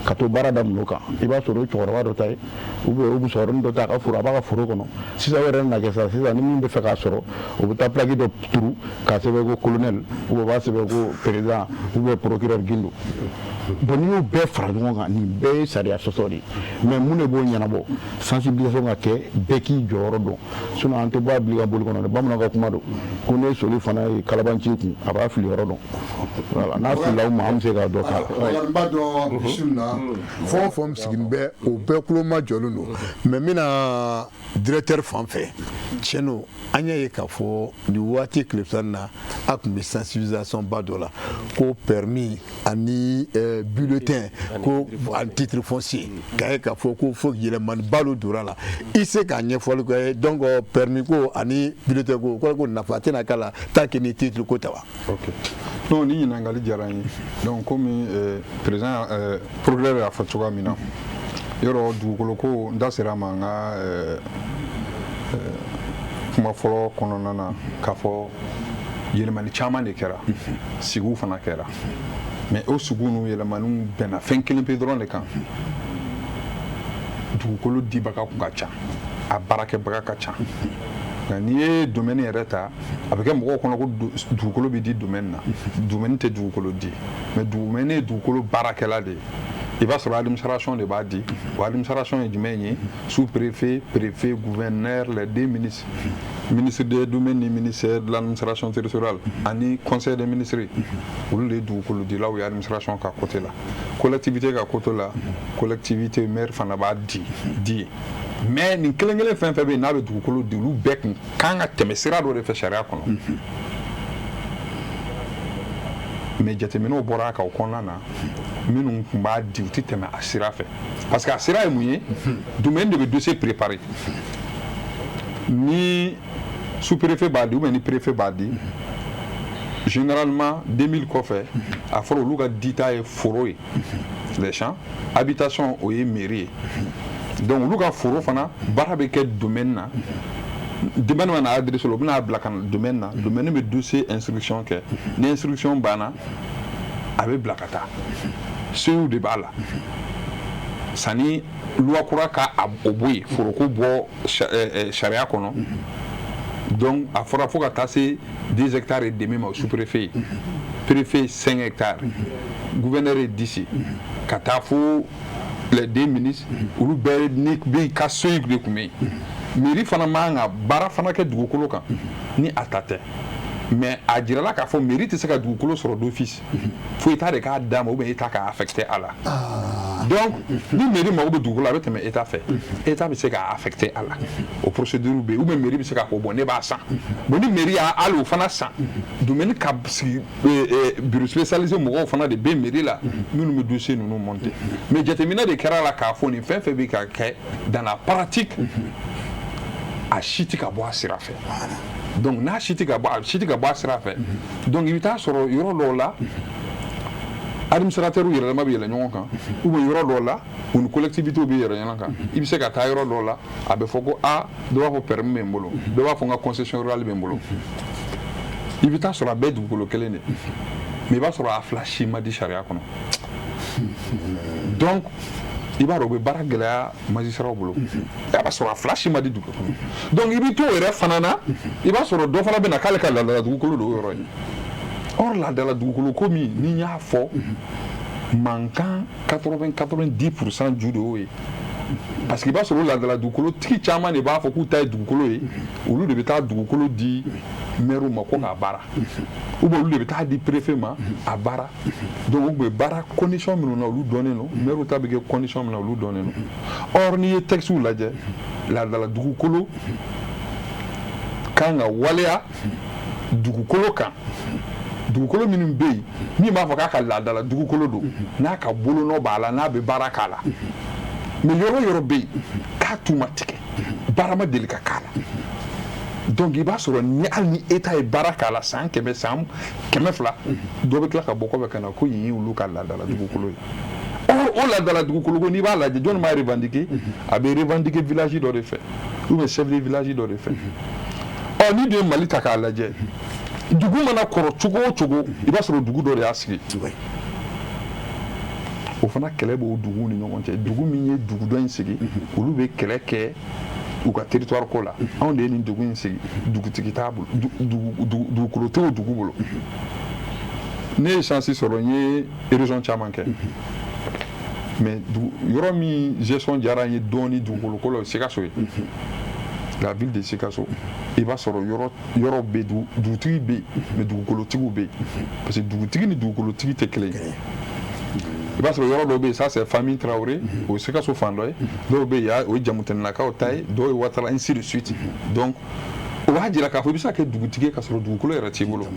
ka to baara daminɛ o kan i b'a sɔrɔ o cɛkɔrɔba dɔ ta ye ou bien o musokɔrɔnin dɔ ta a ka foro a b'a ka foro kɔnɔ sisan o yɛrɛ na kɛ sisan ni min bɛ fɛ k'a sɔrɔ o bɛ taa plaque dɔ turu k'a sɛbɛn ko colonel ou bien o b'a sɛbɛn ko président ou bien procureur Gindo bon n'i y'o bɛɛ fara ɲɔgɔn kan nin bɛɛ ye sariya sɔsɔ de ye mais mun de b'o ɲɛnabɔ sensibilisation ka kɛ bɛɛ k'i jɔyɔrɔ dɔn sinon an tɛ bɔ a bili ka boli kɔnɔ dɛ bamananw ka kuma don ko ne soli fana ye kalabanci kun a b'a fili yɔrɔ dɔn voilà n'a filila o ma an bɛ se k'a dɔ k'a la. n b'a dɔn bisimila na fɛn o fɛn sigilen bɛ o bɛɛ kulo ma jɔlen don mais n bɛna directeur fan fɛ tiɲɛ don an y'a ye k'a fɔ nin waati tile fila na a tun bɛ sensibilisation ba dɔ la ko permis ani bulletin ko en titre foncier k'a ye k'a fɔ ko fo yɛlɛmani ba dɔ donna la i se k'a ɲɛfɔli kɛ donc permis ko ani bulletin ko ko nafa tɛna k'a la tant que ni titre ko tɛ wa. ok non ni ɲininkali diyara n ye donc komi président procureur y'a fɔ cogoya min na yɔrɔ dugukolo ko n da sera a ma n ka kuma fɔlɔ kɔnɔna na k'a fɔ yɛlɛmani caman de kɛra sigiw fana kɛra mais o sigiw n'u yɛlɛmaniw bɛnna fɛn kelen pe dɔrɔn de kan dugukolo dibaga kun ka ca a baarakɛbaga ka ca nka n'i ye domaine yɛrɛ ta a bɛ kɛ mɔgɔw kɔnɔ ko dugukolo bɛ di domaine na domaine tɛ dugukolo di mais domaine ye dugukolo baarakɛla de ye i b'a sɔrɔ administration de b'a di o administration ye jumɛn ye sous-préfet préfet gouverneur les deux ministres ministre des domaines ni ministère de l'administration territoriale ani conseil des ministres olu de ye dugukolo dilaw ye administration ka côté la collectivité ka côté la collectivité maire fana b'a di mais nin kelen-kelen fɛn fɛn bɛ yen n'a bɛ dugukolo di olu bɛɛ kun kan ka tɛmɛ sira dɔ de fɛ sariya kɔnɔ mais jateminɛw bɔra a kan o kɔnɔna na minnu tun b'a di u tɛ tɛmɛ a sira fɛ parce que a sira ye mun ye domaine de bɛ dossier préparé ni sous-préfet b'a di ou bien ni préfet b'a di généralement 2000 kɔfɛ a fɔra olu ka dita ye foro ye les champs habitation o ye mairie ye donc olu ka foro fana baara bɛ kɛ domaine na domaine mana adresse o bɛna bila ka na domaine na domaine bɛ dossier instruction kɛ ni instruction banna a bɛ bila ka taa seuil de b'a la sani loi kura ka o bɔ yen foroko bɔ sariya kɔnɔ donc a fɔra fo ka taa se 2 hectares et demi ma o sous-préfet ye préfet 5 hectares gouverneur ye 10 ka taa fo les 2 ministres olu bɛɛ ni bɛ ka seuil de tun bɛ yen mairie fana man ka baara fana kɛ dugukolo kan ni a ta tɛ mais a jirala k'a fɔ mairie tɛ se ka dugukolo sɔrɔ d'office fo état de k'a d'a ma ou bien état k'a affecté a la donc ni mairie mago bɛ dugukolo la a bɛ tɛmɛ état fɛ état bɛ se k'a affecté a la o procédure bɛ yen ou bien mairie bɛ se k'a fɔ bon ne b'a san bon ni mairie y'a hali o fana san domaine ka sigi bureau spécialisé mɔgɔw fana de bɛ mairie la minnu bɛ dossier ninnu monter mais jateminɛ de kɛra la k'a fɔ nin fɛn fɛn bɛ ka kɛ dans la pratique a si tɛ ka bɔ a sira fɛ donc n'a si tɛ ka bɔ a sira fɛ donc i bɛ taa sɔrɔ yɔrɔ dɔw la administrateur yɛrɛ dama bɛ yɛlɛ ɲɔgɔn kan ou bien yɔrɔ dɔ la u ni collectivité bɛ yɛrɛ ɲɔgɔn kan i bɛ se ka taa yɔrɔ dɔ la a bɛ fɔ ko dɔ b'a fɔ permis bɛ n bolo dɔ b'a fɔ n ka concession rurale bɛ n bolo i bɛ taa sɔrɔ a bɛɛ dugukolo kelen de mais i b'a sɔrɔ a fila si ma di sariya kɔnɔ donc i b'a dɔn u bɛ baara gɛlɛya magistrat bolo a b'a sɔrɔ a fila si ma di dugukolo kɔnɔ donc i bɛ to yɛrɛ fana na i b'a sɔrɔ dɔ fana bɛ na k'ale ka laadala dugukolo don o yɔrɔ ye or laadala dugukolo ko min ni n y'a fɔ mankan 90% ju de y'o ye parce que i b'a sɔrɔ laadala dugukolo tigi caman de b'a fɔ k'u ta ye dugukolo ye olu de bɛ taa dugukolo di maire ma ko k'a baara ou bien olu de bɛ taa di préfet ma a baara donc u bɛ baara condition minnu na olu dɔnnen don maire ta bɛ kɛ condition min na olu dɔnnen don or n'i ye texte lajɛ laadala dugukolo kan ka waleya dugukolo kan dugukolo minnu bɛ yen min b'a fɔ k'a ka laadala dugukolo don n'a ka bolonɔ b'a la n'a bɛ baara k'a la mais yɔrɔ yɔrɔ bɛ yen k'a tun ma tigɛ baara ma deli ka k'a la donc i b'a sɔrɔ ni hali ni État ye baara k'a la san 100 san 200 dɔ bɛ tila ka bɔ kɔfɛ ka na ko yen ye olu ka laadala dugukolo ye or o laadala dugukolo ko n'i b'a lajɛ jɔnni b'a revendiquer a bɛ revendiquer village dɔ de fɛ ou bien chef de village dɔ de fɛ ɔ ni dun ye Mali ta k'a lajɛ dugu mana kɔrɔ cogo o cogo i b'a sɔrɔ dugu dɔ de y'a sigi o fana kɛlɛ b'o duguw ni ɲɔgɔn cɛ dugu min ye dugu dɔ in sigi olu bɛ kɛlɛ kɛ u ka territoire ko la anw de ye nin dugu in sigi dugutigi t'a bolo dugukolo tɛ o dugu bolo ne ye chance sɔrɔ n ye érosion caman kɛ mais yɔrɔ min gestion diyara n ye dɔɔni dugukolo ko la o ye Sikaso ye la ville de Sikaso i b'a sɔrɔ yɔrɔ bɛ dugutigi bɛ yen mais dugukolotigiw bɛ yen parce que dugutigi ni dugukolotigi tɛ kelen ye i b'a sɔrɔ yɔrɔ dɔw bɛ yen ça c'est famille Traoré o ye Sikaso fan dɔ ye dɔw bɛ yen o ye Jamutɛnɛnakaw ta ye dɔw ye Ouattara ainsi de suite donc o b'a jira k'a fɔ i bɛ se ka kɛ dugutigi ye k'a sɔrɔ dugukolo yɛrɛ t'i bolo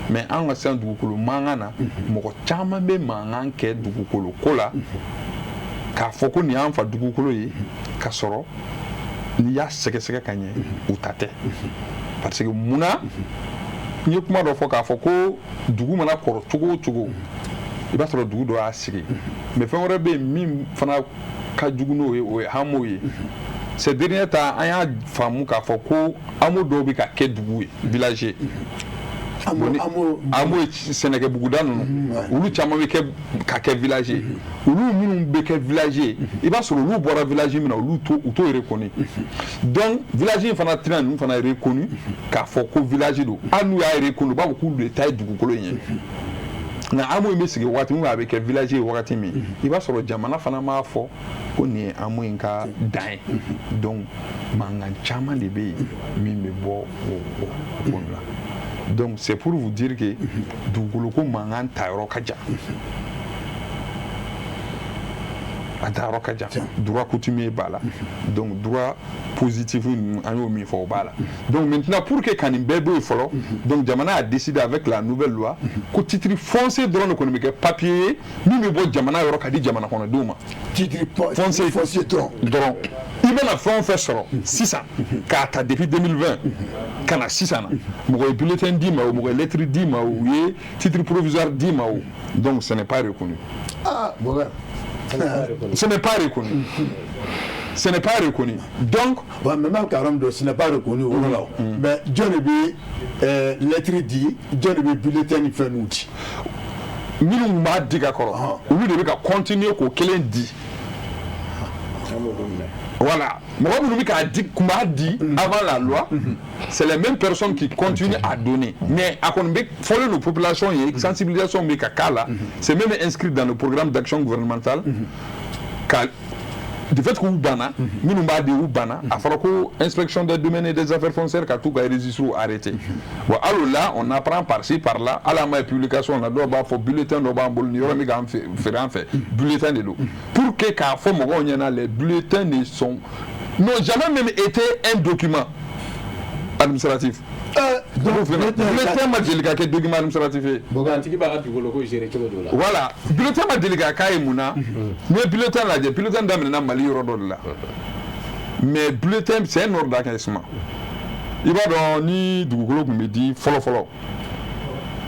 mais an ka sisan dugukolo mankan na mɔgɔ caman bɛ mankan kɛ dugukolo ko la k'a fɔ ko nin y'an fa dugukolo ye k'a sɔrɔ n'i y'a sɛgɛsɛgɛ ka ɲɛ u ta tɛ parce que munna n ye kuma dɔ fɔ k'a fɔ ko dugu mana kɔrɔ cogo o cogo i b'a sɔrɔ dugu dɔ y'a sigi mais fɛn wɛrɛ bɛ yen min fana ka jugu n'o ye o ye hameau ye ces derniers temps an y'a faamu k'a fɔ ko hameau dɔw bɛ ka kɛ dugu ye village hameau ye sɛnɛkɛ buguda ninnu olu caman bɛ ka kɛ village ye olu minnu bɛ kɛ village ye i b'a sɔrɔ olu bɔra village min na olu t'o reconnu donc village in fana tɛna ninnu fana reconnu k'a fɔ ko village don hali n'u y'a reconnu u b'a fɔ k'olu de ta ye dugukolo in ye nka hameau in bɛ sigi wagati min a bɛ kɛ village ye wagati min i b'a sɔrɔ jamana fana m'a fɔ ko nin ye hameau in ka dan ye donc mankan caman de bɛ yen min bɛ bɔ o ko la donc c'est pour vous dire que dugukolo ko mankan tayɔrɔ ka jan a dayɔrɔ ka jan droit coutumier b'a la donc droit positif ninnu an y'o min fɔ o b'a la donc maintenant pour que ka nin bɛɛ bɔ yen fɔlɔ donc jamana a décidé avec la nouvelle loi ko titre foncier dɔrɔn de kɔni bɛ kɛ papier ye min bɛ bɔ jamana yɔrɔ ka di jamana kɔnɔdenw ma titre foncier dɔrɔn i bɛna fɛn o fɛn sɔrɔ sisan k'a ta depuis 2020 ka na sisan na mɔgɔ ye bulletin d'i ma o mɔgɔ ye lettre d'i ma o u ye titre provisoire d'i ma o donc ce n'est pas reconnu. Ce n'est pas reconnu. Ce n'est pas reconnu. Donc, mais même carrément, ce n'est pas reconnu. Mais John B. lettre dit, John B. bulletin fait nous dit. Nous m'a dit d'accord. Lui devait continuer qu'au kelen dit. Voilà. Moi, je dit avant la loi, c'est les mêmes personnes qui continuent à donner. Mais à follow nos populations et sensibilisation, c'est même inscrit dans le programme d'action gouvernementale. De fait que Oubana, nous nous dit Oubana, à faire inspection des domaines et des affaires foncières, car tout va registre arrêté. Bon, alors là, on apprend par-ci, par-là, à la main publication, on a droit à bulletin de Bambol, il y aura bulletin de l'eau. Pour que, car les bulletins n'ont jamais même été un document administratif. Bulletin ma délicat que document administratif. Voilà, bulletin ma délicat ka mouna. Mais bulletin là, bulletin d'amener Mali rodol là. Mais bulletin c'est un ordre d'encaissement. Il va dans ni du groupe me dit follow.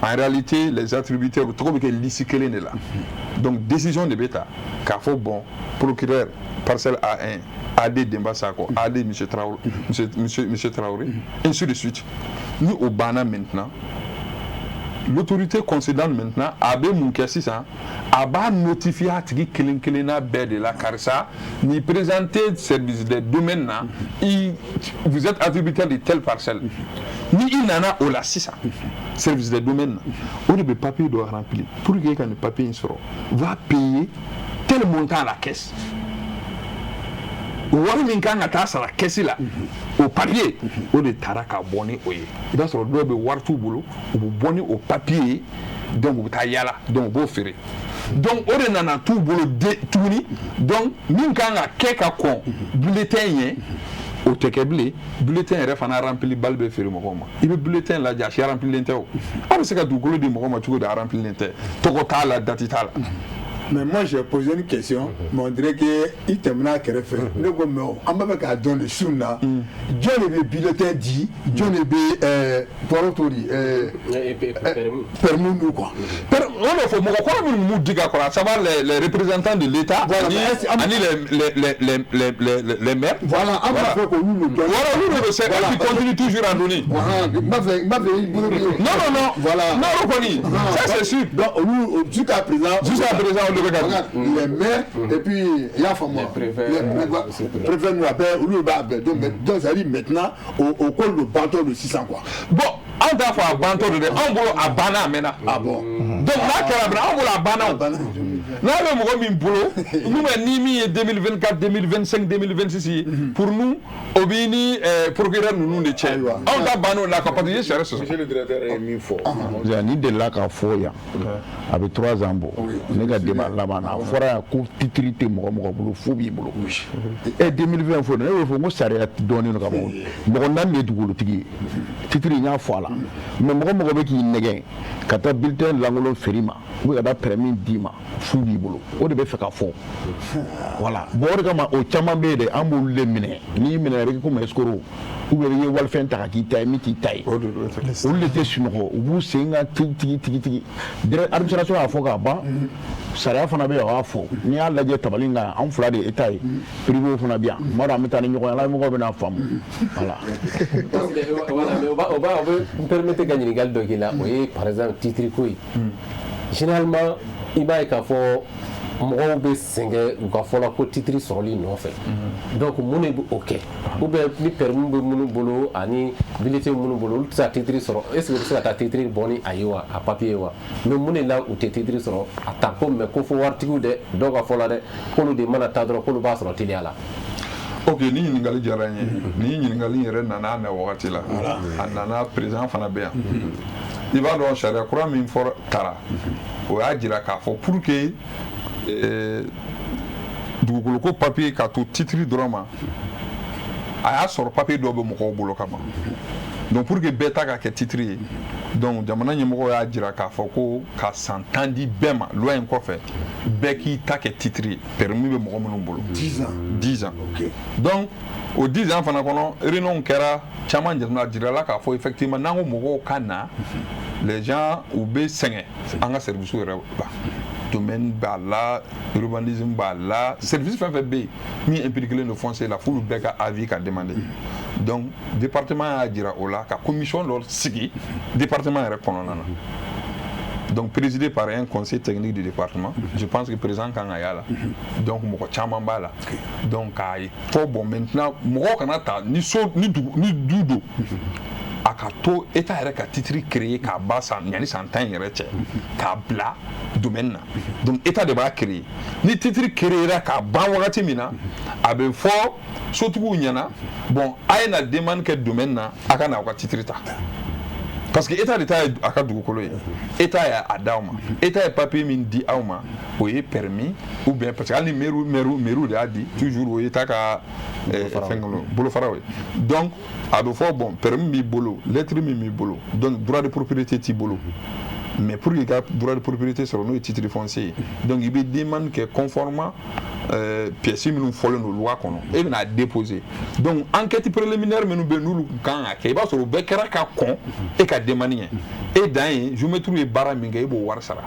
en réalité les attributaires tout comme que lisi kelen de la donc décision de bêta k'a fɔ bon procureur parcelle A1 AD Demba Sako AD monsieur Traoré monsieur Traoré ainsi de suite nous au bana maintenant l'autorité concédante maintenant a be mun kɛ sisan a b'a notifier a tigi kelen kelenna bɛɛ de la karisa ni présenter service des domaines na vous êtes attributaire de telle parcelle ni i nana o la sisan service des domaines na o de bɛ papier dɔ remplir pour que e ka nin papier in sɔrɔ va payer tel montant à la caisse o wari min kan ka taa sara kɛsi la o papier o de taara ka bɔ ni o ye i b'a sɔrɔ dɔw bɛ wari t'u bolo u bɛ bɔ ni o papier ye donc u bɛ taa yala donc u b'o feere donc o de nana t'u bolo tuguni donc min kan ka kɛ ka kɔn bulletin ye o tɛ kɛ bilen bulletin yɛrɛ fana rempli bali bɛ feere mɔgɔw ma i bɛ bulletin lajɛ a si rempli tɛ o aw bɛ se ka dugukolo di mɔgɔ ma cogo di a rempli tɛ tɔgɔ t'a la date t'a la. Mais moi j'ai posé une question, mais on dirait que il termine à faire. Nous comme on va faire qu'à donner sur là. John est bulletin dit, John est parotori permis nous quoi. On a fait mon quoi nous dit quoi, savoir les représentants de l'État, les maires. Voilà, on va faire que nous le voilà, nous le savons, qui continue toujours à donner. Non, voilà. Non, on connaît. Ça c'est sûr. Donc nous jusqu'à présent les maires et puis il y a les préfets nous appellent donc ça dit maintenant au col de bateau de 600 quoi. Bon on t'a fait un bateau de on boulot à Bana maintenant. Ah bon. Donc là on boulot à Bana. Là le mot min boulot nous ni mi 2024 2025 2026 pour nous obini procureur nous ne tient. On t'a Bana la capacité chercher ça. Monsieur le directeur est mis fort. Ni de là qu'à foya avec 3 ans bon. Nega débat là-bas na fora ko titrité mo bulu fubi bulu. Et 2020 fo na fo mo sariya doni no kamo. Mo nan ne dugulu tigi titri nya fo la. Mais mo be ki nege kata bulletin langolo ferima. Ou ka da permis dima fubi bulu. O de be fe ka fo. Voilà. Bo de kama o chama be de ambu le mine. Ni mine rek ko meskoro. Ou be ye wal fen ta ki tay mi ti tay. O le te sunoko. Ou senga tigi. Dire administration a fo ka ba. Sariya fana bɛ y'a fɔ n'i y'a lajɛ tabali kan an fila de État ye privé fana bɛ yan tuma dɔ an bɛ taa ni ɲɔgɔn ye ala mɔgɔw bɛ n'a faamu voilà. o bɛ permettre ka ɲininkali dɔ k'i la o ye par exemple titre ko ye généralement i b'a ye k'a fɔ mɔgɔw bɛ sɛgɛn u ka fɔla ko titre sɔrɔli nɔfɛ donc mun de bɛ o kɛ ou bien ni permis bɛ minnu bolo ani bulletin minnu bolo olu tɛ se ka titre sɔrɔ est ce que u bɛ se ka taa titre bɔ ni a ye wa a papier ye wa mais mun de la u tɛ titre sɔrɔ a ta ko mais ko fo waritigiw dɛ dɔw ka fɔ la dɛ k'olu de mana taa dɔrɔn k'olu b'a sɔrɔ teliya la. Ok, ni ɲininkali diyara n ye ni ɲininkali yɛrɛ nana mɛn wagati la a nana président fana bɛ yan i b'a dɔn sariya kura min fɔ taara o y'a jira k'a fɔ pour que dugukolo ko papier ka to titre dɔrɔn ma a y'a sɔrɔ papier dɔw bɛ mɔgɔw bolo ka ban donc pour que bɛɛ ta ka kɛ titre ye donc jamana ɲɛmɔgɔ y'a jira k'a fɔ ko ka san 10 di bɛɛ ma loi in kɔfɛ bɛɛ k'i ta kɛ titre ye permis bɛ mɔgɔ minnu bolo 10 ans okay. Donc o 10 ans fana kɔnɔ réunion kɛra caman jirala k'a fɔ effectivement n'an ko mɔgɔw ka na les gens u bɛ sɛgɛn an ka service yɛrɛ la domaine b'a la urbanisme b'a la service fɛn fɛn bɛ yen min impliqué don foncier la f'olu bɛɛ ka avis ka demander donc département y'a jira o la ka commission dɔ sigi département yɛrɛ kɔnɔna na donc présidé par un conseil technique du département je pense que président kan ka y'a la donc mɔgɔ caman b'a la donc k'a fɔ bon maintenant mɔgɔw kana ta ni du don a ka to État yɛrɛ ka titre créer k'a ba yanni san 10 yɛrɛ cɛ k'a bila domaine na donc État de b'a créer ni titre créera k'a ban wagati min na a bɛ fɔ sotigiw ɲɛna bon a ye na demande kɛ domaine na a ka na aw ka titre ta parce que État de ta ye a ka dugukolo ye État y'a d'aw ma État ye papier min di aw ma o ye permis ou bien parce que hali ni mairie de y'a di toujours o ye État ka bolofaraw ye donc a bɛ fɔ bon permis b'i bolo lettre min b'i bolo donc droit de propriété t'i bolo mais pour que ka droit de propriété sɔrɔ n'o ye titre foncier donc i bɛ demande kɛ conformément pièces minnu fɔlen don loi kɔnɔ e bɛna déposer donc enquête préliminaire minnu bɛ n'olu kan ka kɛ i b'a sɔrɔ o bɛɛ kɛra ka kɔn e ka demande ye e dan ye géomètre ye baara min kɛ e b'o wari sara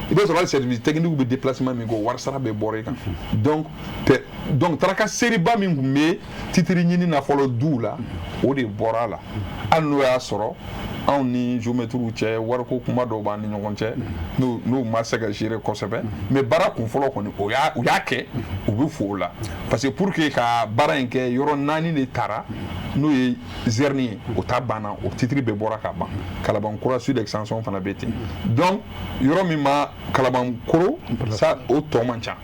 i b'a sɔrɔ hali service technique bɛ déplacement min kɛ o wari sara bɛ bɔra i kan donc tarakaseriba min tun bɛ titre ɲini na fɔlɔ duw la o de bɔra a la hali n'o y'a sɔrɔ anw ni géomètres cɛ wariko kuma dɔw b'an ni ɲɔgɔn cɛ n'u ma se ka gérer kosɛbɛ mais baara kun fɔlɔ kɔni u y'a kɛ u bɛ fo o la parce que pour que ka baara in kɛ yɔrɔ 4 de taara n'o ye Zerni ye o ta banna o titre bɛɛ bɔra ka ban Kalabankura sud extension fana bɛ ten donc yɔrɔ min ma Kalabankoro ça o tɔ man ca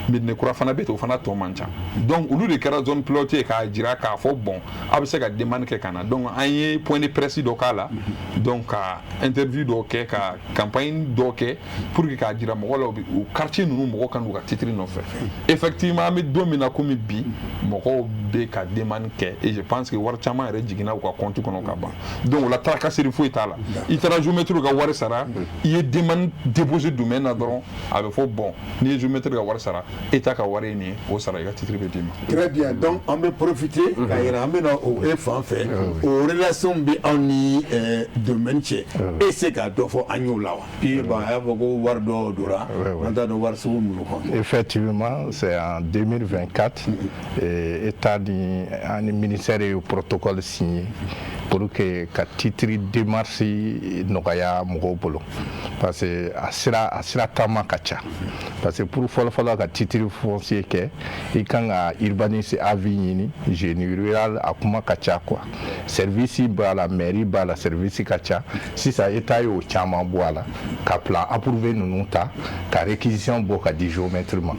Medinekura fana bɛ ten o fana tɔ man ca donc olu de kɛra zone pilotée ye k'a jira k'a fɔ bon a bɛ se ka demande kɛ ka na donc an ye point de presse dɔ k'a la donc ka interview dɔ kɛ ka campagne dɔ kɛ pour que k'a jira mɔgɔw la o quartier ninnu mɔgɔw kan n'u ka titre nɔfɛ effectivement an bɛ don min na komi bi mɔgɔw bɛ ka demande kɛ et je pense que wari caman yɛrɛ jiginna u ka compte kɔnɔ ka ban donc o la tarakaseri foyi t'a la i taara géomètre ka wari sara i ye demande déposer domaine na dɔrɔn a bɛ fɔ bon n'i ye géomètre ka wari sara État ka wari ni o sara i ka titre bɛ d'i ma. Très bien donc on peut profiter ka yira an bɛna o fan fɛ o relation bɛ anw ni domaine cɛ e se ka dɔ fɔ an y'o la wa. Puis bon a y'a fɔ ko wari dɔ donna an t'a dɔn wari sugu minnu kɔnɔ. Effectivement c'est en 2024 État ni ministère ye protocole signé pour que ka titre démarche nɔgɔya mɔgɔw bolo parce que a sira taama ka ca parce que pour fɔlɔ ka titre foncier kɛ i kan ka urbanisme avis ɲini génie rural a kuma ka ca quoi service b'a la mairie b'a la service ka ca sisan État y'o caman bɔ a la ka plan approuvé ninnu ta ka réquisition bɔ ka di géomètre ma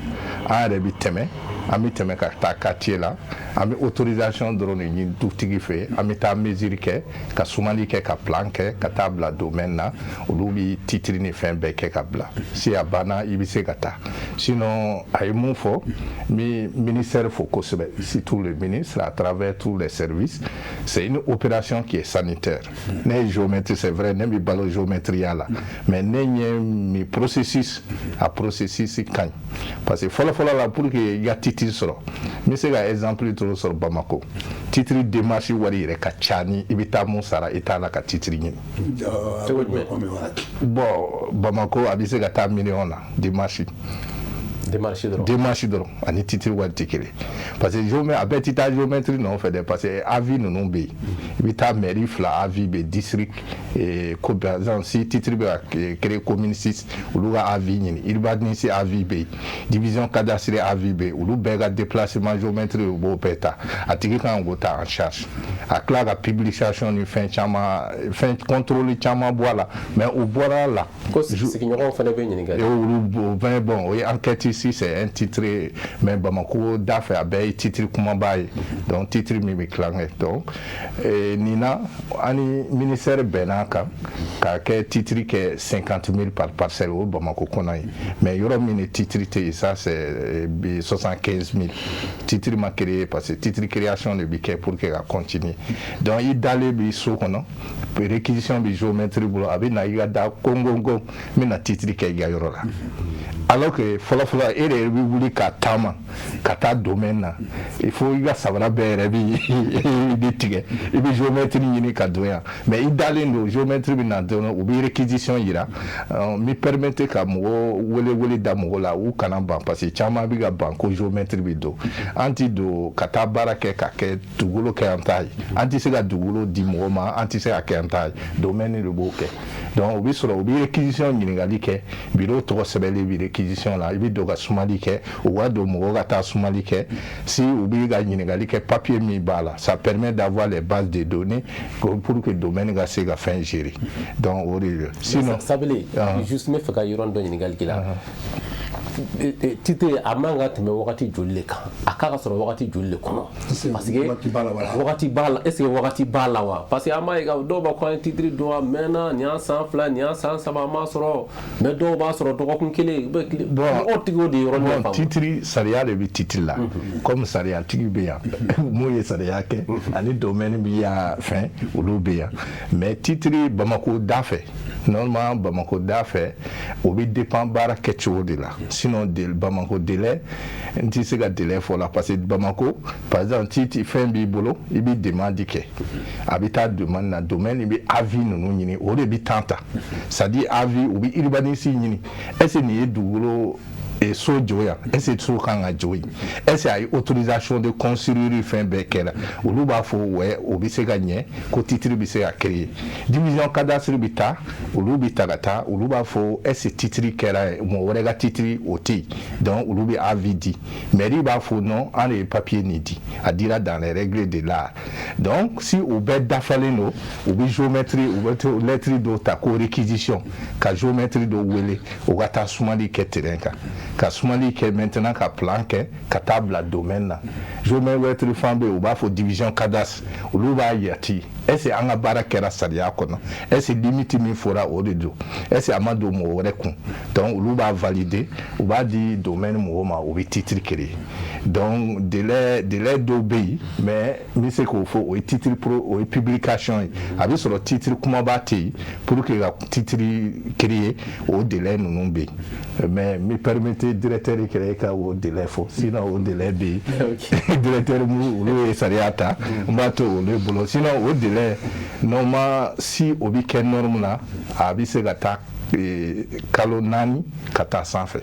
an yɛrɛ bi tɛmɛ an bɛ tɛmɛ ka taa quartier la an bɛ autorisation dɔrɔn de ɲini dutigi fɛ an bɛ taa mesure kɛ ka sumali kɛ ka plan kɛ ka taa bila domaine na olu bɛ titre ni fɛn bɛɛ kɛ ka bila si a banna i bɛ se ka taa sinon a ye mun fɔ n bɛ ministère fo kosɛbɛ surtout le ministre à travers tous les services c'est une opération qui est sanitaire ne ye géomètre c'est vrai ne bɛ balo géométria la mais ne ɲɛ mi processus a processus ka ɲi parce que fɔlɔ-fɔlɔ la pour que i ka titre sɔrɔ n bɛ se ka exemple dɔrɔn sɔrɔ Bamako titre démarche wari yɛrɛ ka ca ni i bɛ taa mun sara i t'a la ka titre ɲini bon Bamako a bɛ se ka taa million na démarche dɔrɔn ani titre wari tɛ kelen parce que a bɛɛ tɛ taa géomètre nɔfɛ dɛ parce que avis ninnu bɛ yen i bɛ taa mairie fila avis bɛ district ko par exemple si titre bɛ ka créer commune 6 olu ka avis ɲini urbanisme avis bɛ yen division cadastre avis bɛ yen olu bɛɛ ka déplacement géomètre u b'o bɛɛ ta a tigi kan k'o ta en charge a tila ka publication ni fɛn caman fɛn contrôle caman bɔ a la mais o bɔra a la ko sigiɲɔgɔnw fana bɛ ɲininkali olu bon o ye enquête ici c'est un titre mais Bamako da fɛ a bɛɛ ye titre kumaba ye donc titre min bɛ tilankɛ donc nin na ani ministère bɛnna kan k'a kɛ titre kɛ 50 000 par parcelle o Bamako kɔnɔ ye mais yɔrɔ min ni titre tɛ yen ça c'est 75 000 titre ma créé parce que titre création de bɛ kɛ pour que ka continuer donc i dalen bɛ so kɔnɔ réquisition bɛ géomètre bolo a bɛ na i ka da kongongo n bɛna titre kɛ i ka yɔrɔ la alors que fɔlɔ-fɔlɔ e de bɛ wuli ka taama ka taa domaine na il faut i ka sabara bɛɛ yɛrɛ bɛ tigɛ i bɛ géomètre ɲini ka don yan mais i dalen don géomètre bɛ na dɔrɔn u bɛ réquisition yira mi permettre ka mɔgɔ wele da mɔgɔ la u kana ban parce que caman bɛ ka ban ko géomètre bɛ don an ti don ka taa baara kɛ ka kɛ dugukolo kɛ an ta ye an ti se ka dugukolo di mɔgɔ ma an ti se ka kɛ an ta ye domaine de b'o kɛ donc u bɛ sɔrɔ u bɛ réquisition ɲininkali kɛ bureau tɔgɔ sɛbɛnlen bɛ réquisition la i bɛ don ka sumali kɛ u ka don mɔgɔw ka taa sumali kɛ si u bɛ ka ɲininkali kɛ papier min b'a la ça permet d'avoir les bases de données pour que domaine ka se ka fɛn gérer donc o de sinon Sabili juste ne fɛ ka yɔrɔ dɔ ɲininkali k'i la titre a man ka tɛmɛ wagati joli de kan a k'a ka sɔrɔ wagati joli de kɔnɔ parce que wagati b'a la est ce que wagati b'a la wa parce que an b'a ye dɔw b'a fɔ an ye titre don a mɛnna nin y'an san 2 nin y'an san 3 an m'a sɔrɔ mais dɔw b'a sɔrɔ dɔgɔkun kelen mɔgɔw tigi o de yɔrɔ nin faamu titre sariya de bɛ titre la comme sariya tigi bɛ yan mun ye sariya kɛ ani domaine bɛ yan fɛn olu bɛ yan mais titre Bamako da fɛ normalement Bamako da fɛ o bɛ dépend baara kɛcogo de la sinon Bamako délai n tɛ se ka délai fɔ la parce que Bamako par exemple ti fɛn b'i bolo i bɛ demande kɛ a bɛ taa demande na domaine i bɛ avis ninnu ɲini o de bɛ temps ta c'est à dire avis u bɛ urbanisme ɲini est ce que nin ye dugukolo so jɔ yan est ce que so kan ka jɔ yen est ce que a ye autorisation de construire fɛn bɛɛ kɛra olu b'a fɔ wɛ o bɛ se ka ɲɛ ko titre bɛ se ka créer division cadastre bɛ taa olu bɛ ta ka taa olu b'a fɔ est ce que titre kɛra mɔgɔ wɛrɛ ka titre o tɛ yen donc olu bɛ avis di mairie b'a fɔ non an de ye papier nin di a dira dans les règles de l'art donc si o bɛɛ dafalen don u bɛ géométrie u bɛ lettre dɔ ta ko réquisition ka géométrie dɔ wele o ka taa sumali kɛ terrain kan ka sumali kɛ maintenant ka plan kɛ ka taa bila domaine na géométrie fan bɛ u b'a fɔ division cadastre olu b'a yati est ce que an ka baara kɛra sariya kɔnɔ est ce que limite min fɔra o de don est ce que a ma don mɔgɔ wɛrɛ kun donc olu b'a valider u b'a di domaine mɔgɔw ma o bɛ titre créer donc délai dɔw bɛ yen mais n bɛ se k'o fɔ o ye titre pro o ye publication ye a bɛ sɔrɔ titre kumaba tɛ yen pour que ka titre créer o délai ninnu bɛ yen mais me permettez directeur kɛrɛ ka o délai fɔ sinon o délai bɛ yen directeur mu olu ye sariya ta n b'a to olu bolo sinon o délai normalement si o bɛ kɛ norme na a bɛ se ka taa kalo 4 ka taa sanfɛ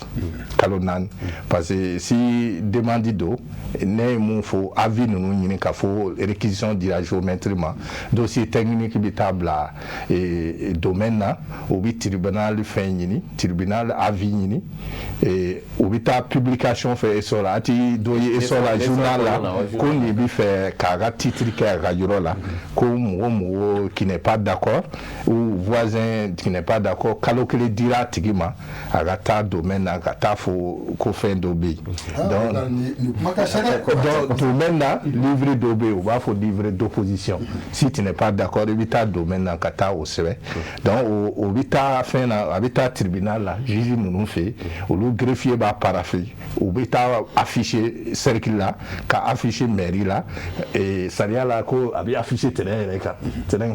kalo 4 parce que si demande do ne ye mun fɔ avis ninnu ɲini ka fɔ réquisition dira géométrie ma dossier technique bɛ taa bila domaine na o bɛ tribunal fɛn ɲini tribunal avis ɲini o bɛ taa publication fɛ ESO la a ti dɔ ye ESO la journal la ko nin bɛ fɛ k'a ka titre kɛ a ka yɔrɔ la ko mɔgɔ qui n'est pas d'accord ou voisin qui n'est pas d'accord kalo kelen dira a tigi ma a ka taa domaine na ka taa fɔ ko fɛn dɔ bɛ yen donc domaine na livre dɔ bɛ yen u b'a fɔ livre d'opposition si tu n'es pas d'accord i bɛ taa domaine na ka taa o sɛbɛn donc o bɛ taa fɛn na a bɛ taa tribunal la juge ninnu fɛ olu greffier b'a parapher u bɛ taa afficher cercle la ka afficher mairie la sariya la ko a bɛ afficher terrain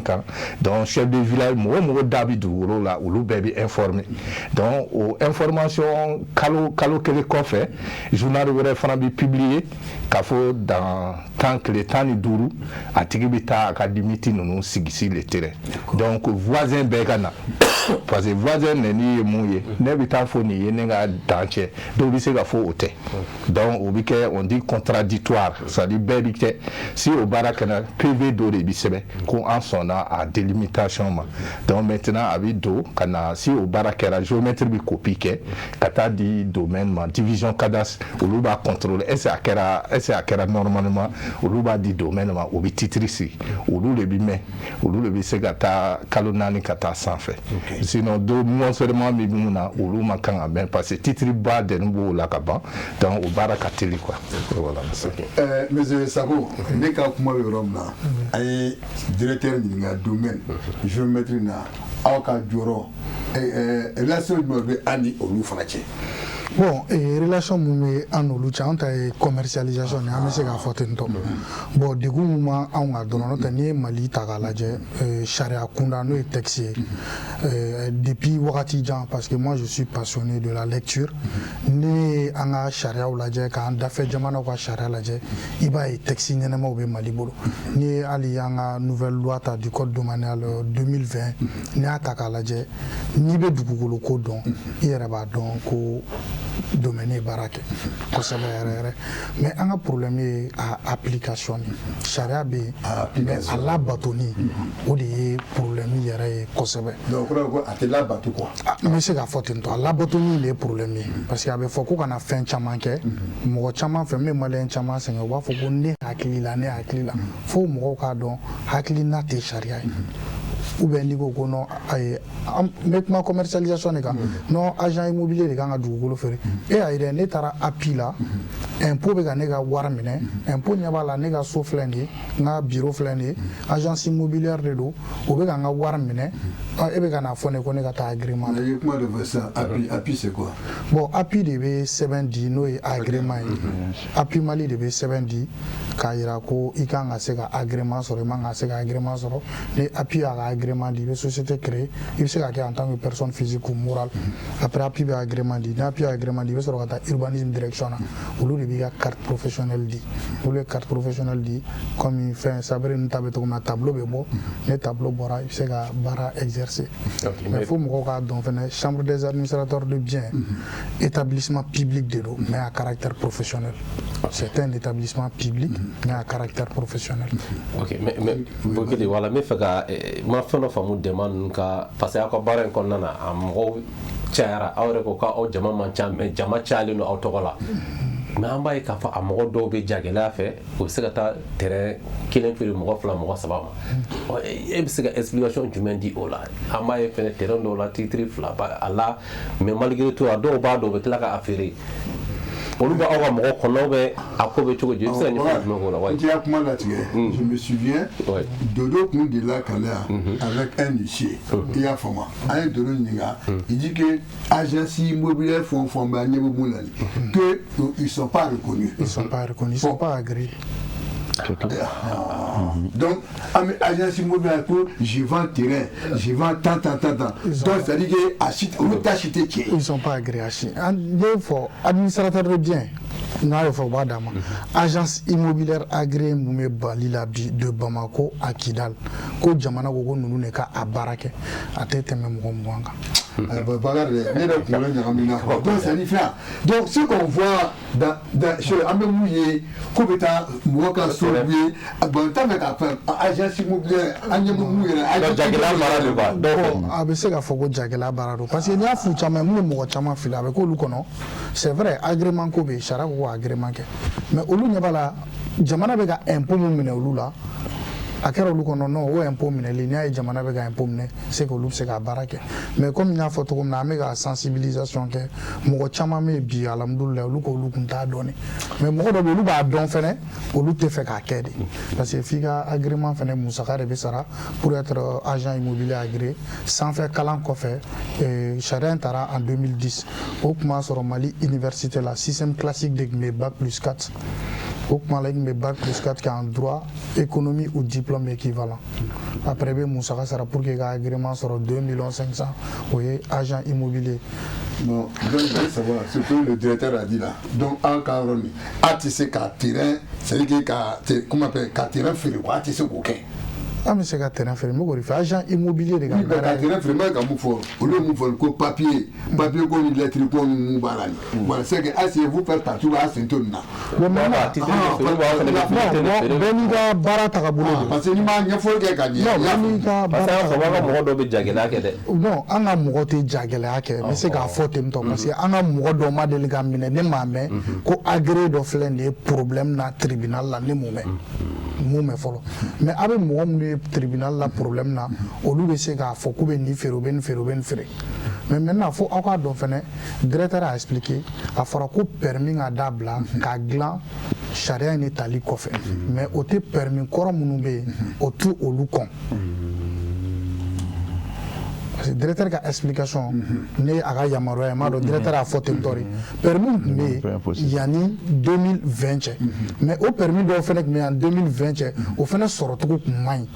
kan donc chef de village mɔgɔ o mɔgɔ da bɛ dugukolo la olu bɛɛ bɛ informer donc o information kalo kelen kɔfɛ journal wɛrɛ fana bɛ publier k'a fɔ dans temps tile 15 a tigi bɛ taa a ka limite ninnu sigi sur le terrain donc voisin bɛɛ ka na parce que voisin nani ye mun ye ne bɛ taa fɔ nin ye ne ka dan cɛ dɔw bɛ se ka fɔ o tɛ donc o bɛ kɛ on dit contradictoire c'est à dire bɛɛ bɛ kɛ si o baara kɛra PV dɔ de bɛ sɛbɛn ko an sɔnna a délimitation ma donc maintenant a bɛ don ka na si o baara kɛra géométrie bɛ copie kɛ ka taa di domaine ma division cadastre olu b'a contrôler est ce que a kɛra normalement olu b'a di domaine ma o bɛ titre sigi olu de bɛ mɛn olu de bɛ se ka taa kalo 4 ka taa sanfɛ sinon do mensuellement bɛ mun na olu ma kan ka mɛn parce que titre ba dɛni b'o la ka ban donc o baara ka teli quoi voilà. Monsieur Sako ne ka kuma bɛ yɔrɔ min na a ye directeur ɲininka domaine géométrie na aw ka jɔyɔrɔ relation jumɛn bɛ an ni olu fana cɛ. Bon, relation mun bɛ an n'olu cɛ an ta ye commercialisation ni an bɛ se k'a fɔ ten tɔ bon degun mun b'an kan dɔrɔn n'o tɛ n'i ye Mali ta k'a lajɛ sariya kunda n'o ye texte ye depuis wagati jan parce que moi je suis passionné de la lecture ne an ka sariyaw lajɛ k'an dafɛ jamanaw ka sariya lajɛ i b'a ye texte ɲɛnamaw bɛ Mali bolo n'i ye hali an ka nouvelle loi ta du code domanial 2020 n'i y'a ta k'a lajɛ n'i bɛ dugukolo ko dɔn i yɛrɛ b'a dɔn ko domaine baara kɛ kosɛbɛ yɛrɛ mais an ka problème ye a application ni sariya bɛ yen mais a labatoni o de ye problème yɛrɛ ye kosɛbɛ donc ko a tɛ labato quoi n bɛ se k'a fɔ ten tɔ a labatoni de ye problème ye parce que a bɛ fɔ ko kana fɛn caman kɛ mɔgɔ caman fɛ min bɛ maliyɛn caman sɛgɛn u b'a fɔ ko ne hakili la fo mɔgɔw k'a dɔn hakilina tɛ sariya ye ou bien n'i ko ko non n bɛ kuma commercialisation de kan non agent immobilier de kan ka dugukolo feere e y'a ye dɛ ne taara API la impôt bɛ ka ne ka wari minɛ impôt ɲɛ b'a la ne ka so filɛ nin ye n ka bureau filɛ nin ye agence immobilière de don o bɛ ka n ka wari minɛ e bɛ ka n'a fɔ ne ko ne ka taa agrément na. ye kuma de fɔ sisan appui c'est quoi? bon appui de bɛ sɛbɛn di n'o ye agrément ye appui Mali de bɛ sɛbɛn di k'a jira ko i kan ka se ka agrément sɔrɔ i man ka se ka agrément sɔrɔ ni appui y'a ka agrément di i bɛ société créer i bɛ se ka kɛ en tant que personne physique ou morale après appui bɛ agrément di ni appui y'a agrément di i bɛ sɔrɔ ka taa urbanisme direction na olu de b'i ka carte professionnelle di olu ye carte professionnelle di comme fɛn sabiri ninnu ta bɛ cogo min na tableau bɛ bɔ ni tableau bɔra i bɛ se ka baara exercer mais fo mɔgɔw k'a dɔn fɛnɛ chambre des administrateurs de biens établissement public de don mais à caractère professionnel c'est un établissement public mais à caractère professionnel. Ok, mais Bokili wala me fɛ ka ma fɛn dɔ faamu dɛmɛ ninnu ka parce que aw ka baara in kɔnɔna na a mɔgɔw cayara aw yɛrɛ ko k'aw jama man ca mais jama cayalen don aw tɔgɔ la mais an b'a ye k'a fɔ a mɔgɔ dɔw bɛ jagɛlɛya fɛ o bɛ se ka taa terrain kelen feere mɔgɔ fila mɔgɔ saba ma e bɛ se ka explication jumɛn di o la an b'a ye fɛnɛ terrain dɔw la titre fila a la mais malgré tout a dɔw b'a dɔn u bɛ tila ka a feere olu bɛ aw ka mɔgɔ kɔnɔ bɛ a ko bɛ cogo di i bɛ se ka ɲɛfɔ jumɛn k'o la wa. n tɛ kuma latigɛ je me souviens Dodo kun delila Kaleya avec un huissier i y'a faamu an ye Dodo ɲininka il dit que agence immobilière fɛn o fɛn bɛ an ɲɛ bɛ mun na nin que ils sont pas reconnus. Ils sont pas reconnus, ils sont pas agréés. Donc, agence immobilière pour je vends terrain, je vends tant. Donc, ça dit que ils sont pas agréés. Il faut administrateur de biens. Agence immobilière agréée Moumé Balila de Bamako à Kidal. Ko jamana ko nunu ne ka abarake atete même ngomwanga. Donc ça dit faire. Donc ce qu'on voit dans chez Amemouye, Kobeta, Mouaka Soubouye, Abantame agence immobilière, Anyamouye, Abesega Fogo Jagela Barado. Parce qu'il y a Fouchama, Mouachama Fila avec Olukono. C'est vrai, agrément Kobe, Chara ou agrément. Mais Olu Nyabala, Jamana Bega impôt mine Olula. A kɛra olu kɔnɔ non o impôt minɛli n'i y'a ye jamana bɛ ka impôt minɛ c'est que olu bɛ se ka baara kɛ mais comme n y'a fɔ cogo min na an bɛ ka sensibilisation kɛ mɔgɔ caman bɛ yen bi alhamdulilayi olu k'olu kun t'a dɔn mais mɔgɔ dɔ bɛ yen olu b'a dɔn fɛnɛ olu tɛ fɛ k'a kɛ de parce que f'i ka agrément fɛnɛ musaka de bɛ sara pour être agent immobilier agréé sanfɛ kalan kɔfɛ sariya in taara en 2010 o tuma sɔrɔ Mali université la 6e classique de tun bɛ bac plus 4 o tuma la i tun bɛ bac plus 4 kɛ en droit économie ou diplôme équivalent. Après, Moussaka sera pour qu'il y ait un agrément sur 2 500 000. Oui, agent immobilier. Bon, donc je veux savoir ce que le directeur a dit là. Donc, en Cameroun, ATC terrain, c'est-à-dire comment on appelle terrain ferré, ATC aucun. Ah, mais c'est un terrain fermé, mais agent immobilier de Gambara. Oui, terrain fermé, comme vous faites, papier, comme une lettre, comme une barane. Voilà, c'est que si vous faites partout, à Saint-Ouen. Beniga bara tagabolo parce que ni ma ɲɛfɔli kɛ ka ɲɛ non an ka mɔgɔ tɛ jagɛlɛya kɛ n bɛ se k'a fɔ ten tɔ parce que an ka mɔgɔ dɔ ma deli ka minɛ ne m'a mɛn ko agréé dɔ filɛ nin ye problème na tribunal la ne m'o mɛn fɔlɔ mais a bɛ mɔgɔ minnu ye tribunal la problème na olu bɛ se k'a fɔ k'u bɛ nin feere u bɛ nin feere u bɛ nin feere mais maintenant fo aw k'a dɔn fɛnɛ directeur a expliqué a fɔra ko permis ka dabila k'a dilan sariya in de tali kɔfɛ mais o tɛ permis kɔrɔ minnu bɛ yen o t'u olu kɔn parce que directeur ka explication ne a ka yamaruya ye m'a dɔn directeur a fɔ ten tɔ de permis tun bɛ yen yanni 2020 cɛ mais o permis dɔw fɛnɛ tun bɛ yen en 2020 cɛ o fɛnɛ sɔrɔcogo tun man ɲi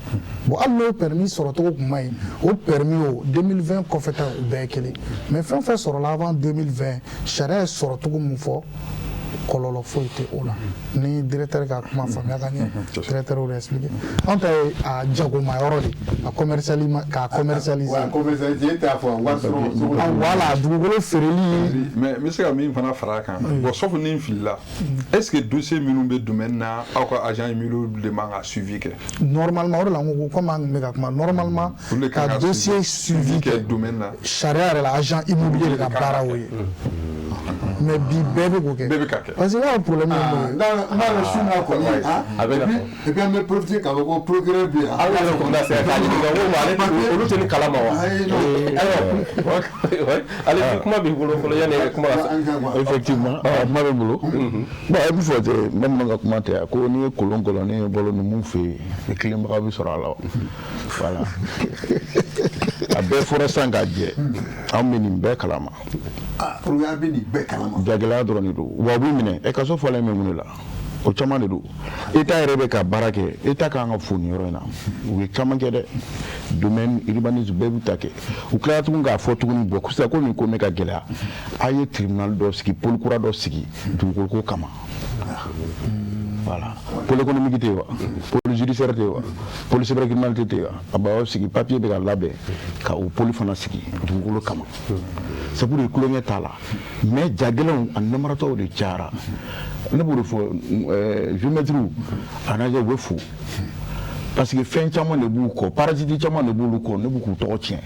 bon hali n'o permis sɔrɔcogo tun man ɲi o permis o 2020 kɔfɛ ta o bɛɛ ye kelen mais fɛn fɛn sɔrɔla avant 2020 sariya ye sɔrɔcogo min fɔ kɔlɔlɔ foyi tɛ o la ni directeur ka kuma faamuya ka ɲɛ directeur y'o expliqué anw ta ye a jagoma yɔrɔ de a k'a commercialiser voilà dugukolo feereli mais n bɛ se ka min fana fara a kan bon sauf ni n filila est ce que dossier minnu bɛ domaine na aw ka agent immobilier de man ka suivi kɛ normalement o de la n ko comme an tun bɛ ka kuma normalement ka dossier suivi kɛ domaine na sariya yɛrɛ la agent immobilier de ka baara o ye mais bi bébé ko Bébé kake. parce que un problème le chuna ko et puis me profiter ka ko procureur bi ah oui ko na c'est ka ni ko wale olu teni kalama wa allez kuma bi bolo folo yana kuma effectivement ma be bolo bon e bi fo te même nga kuma te ko ni kolon kolon ni bolo no mun fe e kilim ba bi sora la voilà a be fora sanga je am ni be kalama procureur bi ni be kalama jagala dron ni do wa bu mine e ka so fo la me mun la o caman de do état yɛrɛ bɛ ka baara kɛ état kan ka foni yɔrɔ in na u ye caman kɛ dɛ domaine urbanisme bɛɛ b'u ta kɛ u tilala tuguni k'a fɔ tuguni bɔ sisan ko nin ko bɛ ka gɛlɛya a ye tribunal dɔ sigi pôle kura dɔ sigi dugukolo ko kama voilà pôle économique tɛ yen wa pôle judiciaire tɛ yen wa pôle cybercriminalité tɛ yen wa a b'aw sigi papier bɛ ka labɛn ka o pôle fana sigi dugukolo kama c'est pour que kulonkɛ t'a la mais jagɛlɛnw a namaratɔw de cayara ne b'o de fɔ géomètre anajɛ u bɛ fo parce que fɛn caman de b'u kɔ parasite caman de b'olu kɔ ne b'u k'u tɔgɔ tiɲɛ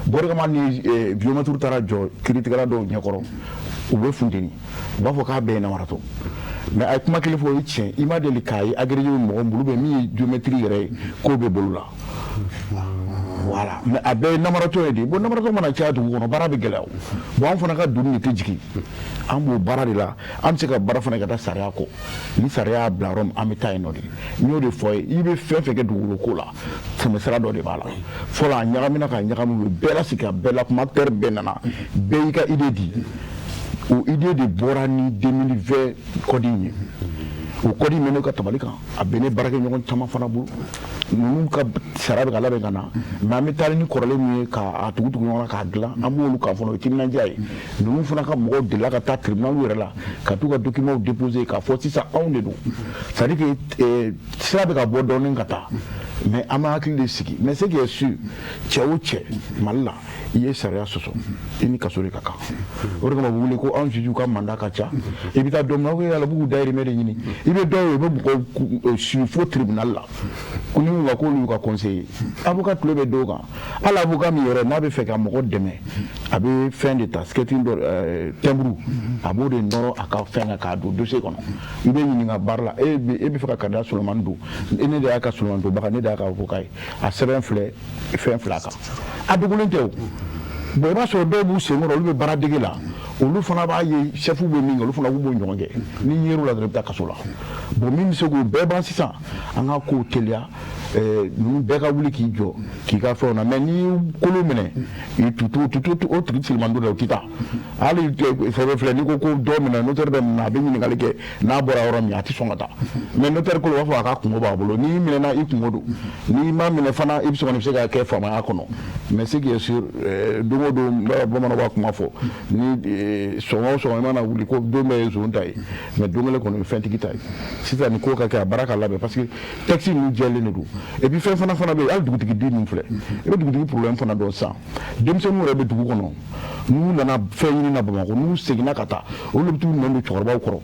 bɔrɛ kama ni géomètre taara jɔ kiiritigɛla dɔw ɲɛkɔrɔ u bɛ funteni u b'a fɔ k'a bɛɛ ye namaratɔ mais a ye kuma kelen fɔ o ye tiɲɛ i ma deli k'a ye agrégé bɛ mɔgɔ min bolo ou bien min ye géomètre yɛrɛ ye k'o bɛ bolo la voilà mais a bɛɛ ye namaratɔ ye de bon namaratɔ mana caya dugu kɔnɔ baara bɛ gɛlɛya o bon an fana ka donni de tɛ jigin an b'o baara de la an bɛ se ka baara fana ka taa sariya kɔ ni sariya y'a bila yɔrɔ min an bɛ taa yen nɔ de n y'o de fɔ ye i bɛ fɛn fɛn kɛ dugukolo ko la tɛmɛsira dɔ de b'a la fɔlɔ a ɲagamina ka ɲagami u ye bɛɛ lasigi ka bɛɛ la kuma acteur bɛɛ nana bɛɛ y'i ka idée di o idée de bɔra ni 2020 kɔdi in ye o kɔdi in bɛ ne ka tabali kan a bɛ ne baarakɛɲɔgɔn caman fana bolo ninnu ka sariya bɛ ka labɛn ka na mais an bɛ taa ni kɔrɔlen min ye k'a tugu ɲɔgɔn na k'a dilan an b'olu kan fana o ye timinandiya ye ninnu fana ka mɔgɔw delila ka taa tribunal yɛrɛ la ka t'u ka documents déposer k'a fɔ sisan anw de don c'est à dire que sira bɛ ka bɔ dɔɔnin ka taa mais an bɛ hakili de sigi mais ce qui est sûr cɛ o cɛ mali la i ye sariya sɔsɔ i ni kaso de ka kan o de kama u bɛ wele ko anw juges ka mandat ka ca i bɛ taa don min na ko yala b'u dayirimɛ de ɲini i bɛ dɔw ye u bɛ mɔgɔw suit fo tribunal la ko ni ka k'olu y'u ka conseiller avocat tulo bɛ dɔw kan hali avocat min yɛrɛ n'a bɛ fɛ ka mɔgɔ dɛmɛ a bɛ fɛn de ta sketting dɔ timbre a b'o de nɔrɔ a ka fɛn kan k'a don dossier kɔnɔ i bɛ ɲininka baara la e bɛ fɛ ka kariya Solomani don ne de y'a ka Solomani donbaga ne de y'a ka avocat ye a sɛbɛn filɛ fɛn fila kan a dogolen tɛ o bon i b'a sɔrɔ dɔw b'u senkɔrɔ olu bɛ baara dege la olu fana b'a ye chef bɛ min kɛ olu fana b'o ɲɔgɔn kɛ ni yer'u la dɔrɔn i bɛ taa kaso la bon min bɛ se k'o bɛɛ ban sisan an ka kow teliya ninnu bɛɛ ka wuli k'i jɔ k'i ka fɛnw na mais n'i kolo minɛ o tigi Solomani don dɛ o tɛ taa hali sɛbɛn filɛ n'i ko dɔ minɛ notaire bɛ minɛ a bɛ ɲininkali kɛ n'a bɔra yɔrɔ min a tɛ sɔn ka taa mais notaire kolo b'a fɔ a ka kungo b'a bolo n'i minɛna i kungo don n'i ma minɛ fana i bɛ se kɔni bɛ se ka kɛ faamaya kɔnɔ mais ce qui est sûr don o don bamananw b'a kuma fɔ ni sɔgɔma o sɔgɔma i mana wuli ko don bɛɛ ye zon ta ye mais don kelen kɔni ye fɛntigi ta ye sisan nin ko ka kɛ a baara ka labɛn parce que texte ninnu jɛlen de don et puis fɛn fana bɛ yen hali dugutigi den ninnu filɛ i bɛ dugutigi problème fana dɔn sisan denmisɛnninw yɛrɛ bɛ dugu kɔnɔ n'u nana fɛn ɲini na Bamakɔ n'u seginna ka taa olu bɛ t'u nɔ don cɛkɔrɔbaw kɔrɔ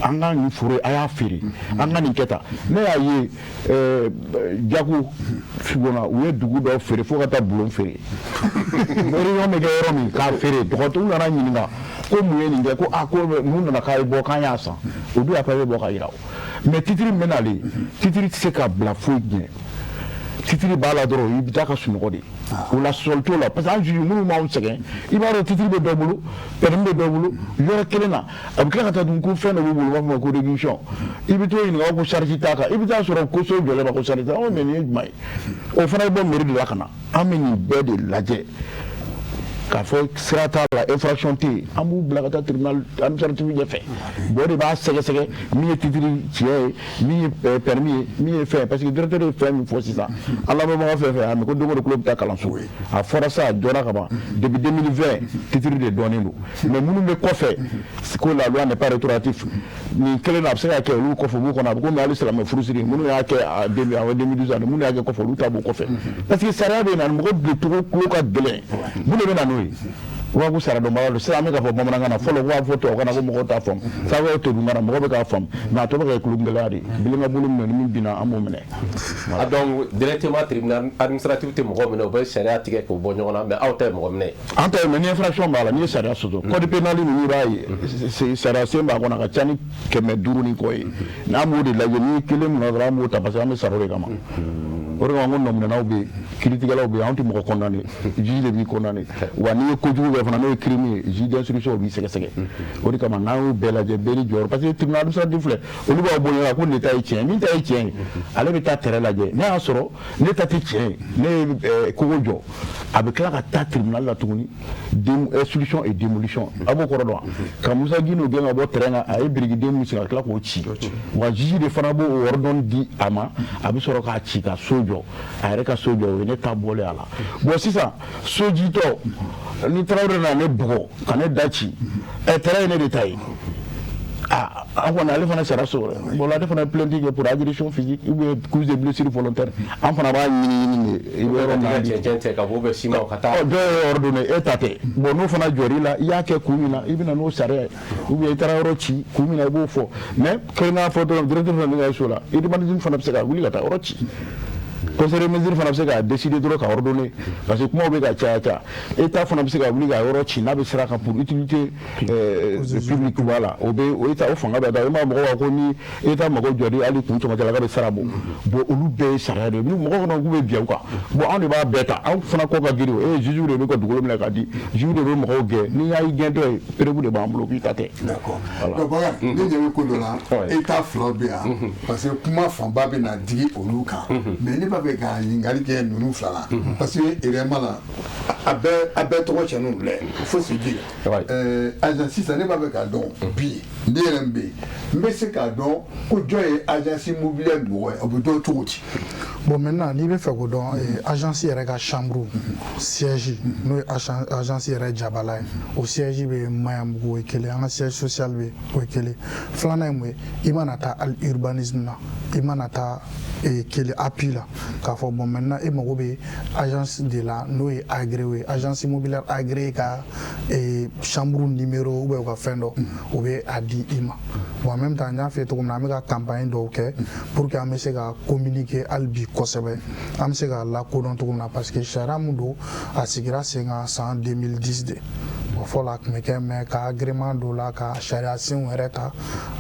an ka nin foro a y'a feere an ka nin kɛ tan ne y'a ye Jago Fugona u ye dugu dɔ feere fo ka taa bulon feere réunion bɛ kɛ yɔrɔ min k'a feere dɔgɔtɔrɔw nana ɲininka ko mun ye nin kɛ ko ko mun nana k'a ye bɔ k'an y'a san o dun y'a papier bɔ ka yira o mais titre min bɛ n'ale titre tɛ se ka bila foyi ɲɛ titre b'a la dɔrɔn i bɛ taa ka sunɔgɔ de o la sɔsɔli t'o la parce que an juge minnu b'anw sɛgɛn i b'a dɔn titre bɛ dɔ bolo permis bɛ dɔ bolo yɔrɔ kelen na a bɛ tila ka taa dun ko fɛn dɔ b'u bolo u b'a fɔ ma ko réquisition i bɛ t'o ɲininka ko charge t'a kan i bɛ taa sɔrɔ ko so jɔlen b'a ko charge t'a kan mais nin ye jumɛn ye o fana bɛ bɔ mairie de la ka na an bɛ nin bɛɛ de lajɛ k'a fɔ sira t'a la infraction tɛ yen an b'u bila ka taa tribunal administratif ɲɛfɛ bon o de b'a sɛgɛsɛgɛ min ye titre tiɲɛ ye min ye permis ye min ye fɛn parce que directeur ye fɛn min fɔ sisan an lamɛnbaga fɛn fɛn a mɛ ko don o don tulo bɛ taa kalanso a fɔra sa a jɔra ka ban depuis 2020 titre de dɔnnen don mais minnu bɛ kɔfɛ ko la loi n'est pas rétroactif nin kelen na a bɛ se ka kɛ olu kɔfɛ b'u kɔnɔ a bɛ komi hali silamɛ furusiri minnu y'a kɛ a 2012 ani minnu y'a kɛ kɔfɛ olu ta b'o kɔfɛ parce que sariya bɛ yen nɔ mɔgɔ bilencogo tulo ka gɛlɛn mun de bɛ na n'o ye wa ko sara dɔ mara lo sira an bɛ ka fɔ bamanankan na fɔlɔ wa fɔ tubabukan na ko mɔgɔw t'a faamu sabu o todunkan na mɔgɔ bɛ k'a faamu mais a tɔ bɛ kɛ kulubaliya de bilenka bolo minɛ ni min binna an b'o minɛ donc directement tribunal administratif tɛ mɔgɔ minɛ o bɛ sariya tigɛ k'o bɔ ɲɔgɔn na mais aw tɛ mɔgɔ minɛ an ta ye mais ni infraction b'a la n'i ye sariya sɔsɔ code pénal ninnu i b'a ye sariya sen b'a kɔnɔ a ka ca ni 500 ni kɔ ye n'an b'o de lajɛ n'i ye kelen minɛ dɔrɔn an b'o ta parce que an bɛ sara o de kama o de kama ko nɔminɛnaw bɛ yen kiiritigɛlaw bɛ yen anw tɛ mɔgɔ condamné juge de b'i condamné wa n'i ye kojugu kɛ fana n'o ye crime ye juge d'instruction o b'i sɛgɛsɛgɛ o de kama n'an y'o bɛɛ lajɛ bɛɛ ni jɔyɔrɔ parce que tribunal administratif filɛ olu b'a bɔ ɲɔgɔn ko nin ta ye tiɲɛ min ta ye tiɲɛ ye ale bɛ taa terrain lajɛ n'a y'a sɔrɔ ne ta tɛ tiɲɛ ye ne ye kogo jɔ a bɛ tila ka taa tribunal la tuguni instruction et démolition a b'o kɔrɔ dɔn ka Musa Gino gɛn ka bɔ terrain kan a ye birikiden min sigi ka tila k'o ci wa juge de fana b'o ordon di a ma a bɛ sɔrɔ k'a ci ka so jɔ a yɛrɛ ka so jɔ o ye ne ta bɔlen a la bon sisan sojitɔ ni Tarawele na ne bugɔ ka ne da ci terrain ye ne de ta ye a kɔni ale fana sara so bon ale fana plainte kɛ pour agression physique ou bien cause de blessure volontaire an fana b'a ɲini de i bɛ yɔrɔ min na cɛncɛn tɛ ka bɔ bɛ siman ka taa dɔw ye ordonné e ta tɛ bon n'o fana jɔr'i la i y'a kɛ kun min na i bɛna n'o sariya ye ou bien i taara yɔrɔ ci kun min na i b'o fɔ mais kelen k'a fɔ dɔrɔn directeur fana bɛ ka so la urbanisme fana bɛ se ka wuli ka taa yɔrɔ ci conseil de mesure fana bɛ se ka décider dɔrɔn ka ordonner parce que kumaw bɛ ka caya état fana bɛ se ka wuli ka yɔrɔ ci n'a bɛ sira kan pour utilité publique voilà o bɛ o état o fanga bɛ da i ma mɔgɔw ka ko ni état mago jɔli hali kun cɛmancɛla ka bɛ sara bɔ bon olu bɛɛ ye sariya de ye ni mɔgɔw kɔnɔ k'u bɛ bin u kan bon anw de b'a bɛɛ ta anw fana kɔ ka girin o juge de bɛ ka dugukolo minɛ ka di juge de bɛ mɔgɔw gɛn n'i y'a gɛn dɔ ye preuve de b'an bolo k'i ta tɛ. d'accord donc Bakari ne ɲɛ bɛ ko dɔ la état filaw bɛ yan parce que kuma fanba bɛ na digi olu kan mais ne b'a fɛ ka ɲininkali kɛ ninnu fila la parce que réellement la a bɛɛ tɔgɔ cɛ ninnu filɛ faut se dire agence sisan ne b'a fɛ k'a dɔn bi ne yɛrɛ bɛ yen n bɛ se k'a dɔn ko jɔn ye agence immobilière mɔgɔ ye o bɛ dɔn cogo di. bon maintenant n'i bɛ fɛ k'o dɔn agence yɛrɛ ka chambre siège n'o ye agence yɛrɛ jabala ye o siège bɛ Mayamugu o ye kelen an ka siège social bɛ o ye kelen filanan ye mun ye i mana taa urbanisme na i mana taa kelen appui la k'a fɔ bon maintenant e mago bɛ agence de la n'o ye agréé ye agence immobilière agréé ka chambre numéro ou bien u ka fɛn dɔ o bɛ a di i ma bon en même temps n y'a fɔ cogo min na an bɛ ka campagne dɔw kɛ pour que an bɛ se ka communiquer hali bi kosɛbɛ an bɛ se ka lakodɔn cogo min na parce que sariya min don a sigira sen kan san 2010 de o fɔlɔ a tun bɛ kɛ mais ka agrément dɔ la ka sariya senw yɛrɛ ta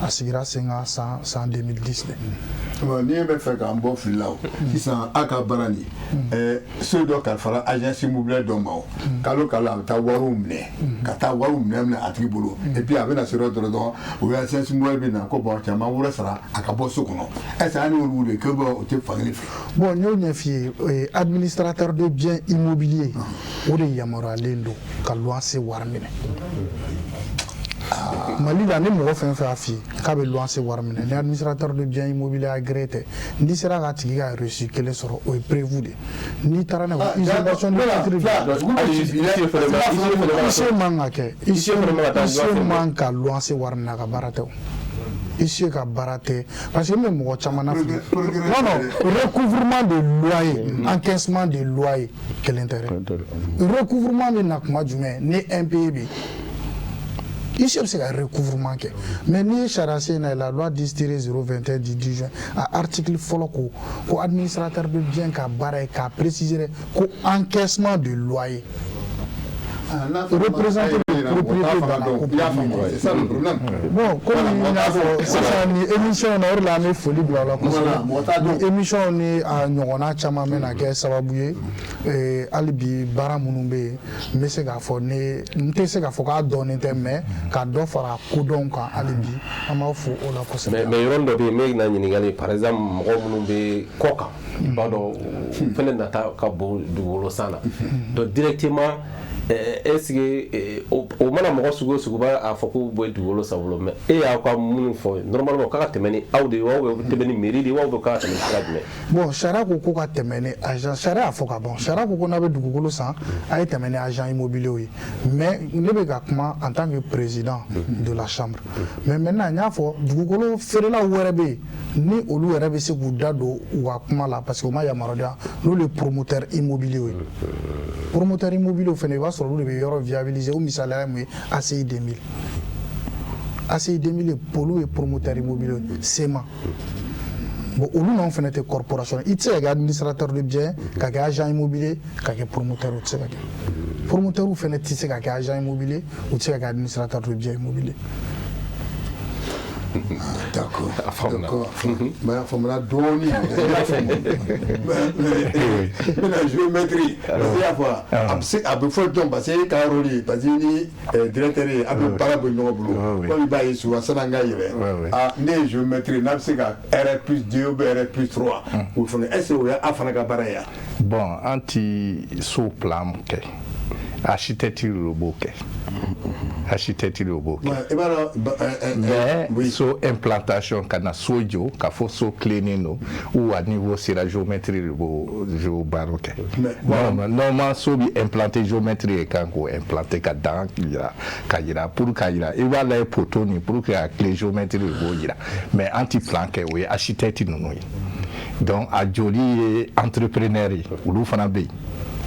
a sigira sen kan san 2010 de. n'i bɛ fɛ k'an bɔ fili la o sisan a ka baara nin so dɔ kalifara agence immobilière dɔ ma o kalo kalo a bɛ taa wariw minɛ ka taa wariw minɛ a tigi bolo et puis a bɛna se yɔrɔ dɔ dɔrɔn o ye agence immobilière bɛ na ko bon caman wɛrɛ sara a ka bɔ so kɔnɔ est ce que an y'olu de kɛ o tɛ fankelen fɛ. bon n y'o ɲɛf'i ye administrateur de bien immobilier o de yamaruyalen don ka luwanse wari minɛ. Mali la ni mɔgɔ fɛn fɛn y'a f'i ye k'a bɛ luwanse wari minɛ ni administrateur de bien immobilier agréé tɛ n'i sera k'a tigi ka reçu kelen sɔrɔ o ye prévu de n'i taara n'a ye usurpation de titre ici man ka kɛ ici man ka luwanse wari minɛ a ka baara tɛ o ici ka baara tɛ parce que n bɛ mɔgɔ caman na fili non recouvrement de loyer encaissement de loyer kelen tɛ dɛ recouvrement bɛ na kuma jumɛn ni impayé bɛ ici bɛ se ka recouvrement kɛ mais n'i ye sariya sen na la loi 10-021 du 10 juin a article fɔlɔ ko administrateur de bien ka baara ye k'a préciser ko encaissement de loyer représenter le propriétaire dans la copropriété. C'est ça le problème. Bon, comme il y a sisan ni émission na o de la an bɛ foli bila o la kosɛbɛ ni émission ni a ɲɔgɔnna caman bɛna kɛ sababu ye hali bi baara minnu bɛ yen n bɛ se k'a fɔ n tɛ se k'a fɔ k'a dɔnnen tɛ mais ka dɔ fara kodɔnw kan hali bi an b'aw fo o la kosɛbɛ. mais yɔrɔ dɔ bɛ yen n bɛ na ɲininkali par exemple mɔgɔ minnu bɛ kɔ kan i b'a dɔn fɛnɛ nata ka bon dugukolo san na donc directement est-ce que o mana mɔgɔ sugu o sugu b'a fɔ k'u bɛ dugukolo san bolo mais e y'aw ka minnu fɔ normalement k'a ka tɛmɛ ni aw de ye aw bɛ tɛmɛ ni mairie de ye aw bɛ k'a ka tɛmɛ sira jumɛn. bon sariya ko ka tɛmɛ ni agent sariya y'a fɔ ka ban sariya ko n'a bɛ dugukolo san a ye tɛmɛ ni agent immobilier ye mais ne bɛ ka kuma en tant que président de la chambre mais maintenant n y'a fɔ dugukolo feerelaw wɛrɛ bɛ yen ni olu yɛrɛ bɛ se k'u da don u ka kuma la parce que u ma yamaruya n'olu ye promoteur immobilier ye promoteur immobilier fana i b'a sɔrɔ olu de bɛ yɔrɔ viabiliser o misaliya ye mun ye ACI 2000 ACI 2000 olu ye promoteur immobilier SEMA bon olu n'anw fana tɛ corporation i tɛ se ka kɛ administrateur de bien ka kɛ agent immobilier ka kɛ promoteur o tɛ se ka kɛ promoteur fana tɛ se ka kɛ agent immobilier o tɛ se ka kɛ administrateur de bien immobilier. D'accord. Mais il faut me la donner. Mais la géométrie, il y a peu de temps parce que Caroli, parce que directeur est un peu parabole. Il va y sur Sanangaï. Ah, les géométries, n'a pas R plus 2 ou R plus 3. Ou faut est-ce qu'il y a Afanaga Baraya? Bon, anti sous plan, architecture robot. Architecture robot. Mais so implantation kana sojo ka fo so cleaning ou à niveau c'est la géométrie robot baroque. Normalement so bi implanter géométrie quand ko implanter ka dans kayira pour kayira il va les poteaux ni pour que la géométrie robot ira mais anti plan ke oui architecte no donc a joli entrepreneur ou fana be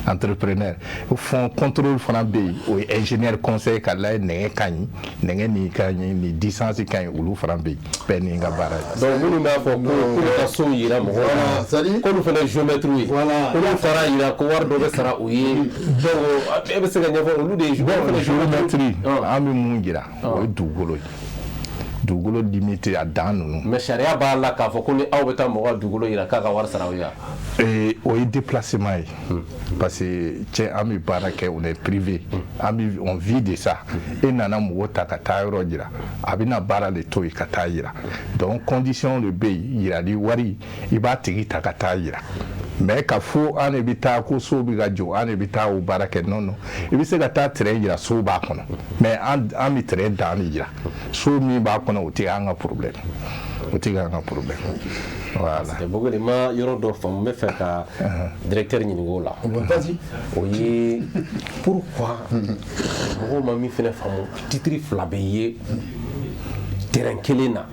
entrepreneur au fond contrôle fana be o ingénieur conseil kala ne kanyi ni kanyi ni distance kanyi ulu fana be peni nga bara donc munu na fo ko ka so yira mo ko lu fana géométrie voilà ko fara yira ko war do be sara o ye donc e be se ga nyafo ulu de géométrie ami mun gira o dugolo limité à dan nous mais charia ba la ka fo ko ni aw beta mo dugolo yira ka war sara o ya et au déplacement parce que tiens ami baraka on est privé ami on vit de ça et nana mo takata rodira abina bara le to ikatayira donc condition le bay ira di wari iba tigi takatayira mais ka fo an ebita ko so bi gajo an ebita o baraka non ibi se gata train ira so ba kono mais an mi train dan ira so mi ba kono o ti anga problème voilà c'est beaucoup de ma yoro do fam me faire ka directeur ni ngola vas-y oui pourquoi mo ma mi fene fam titri flabeye terrain kelena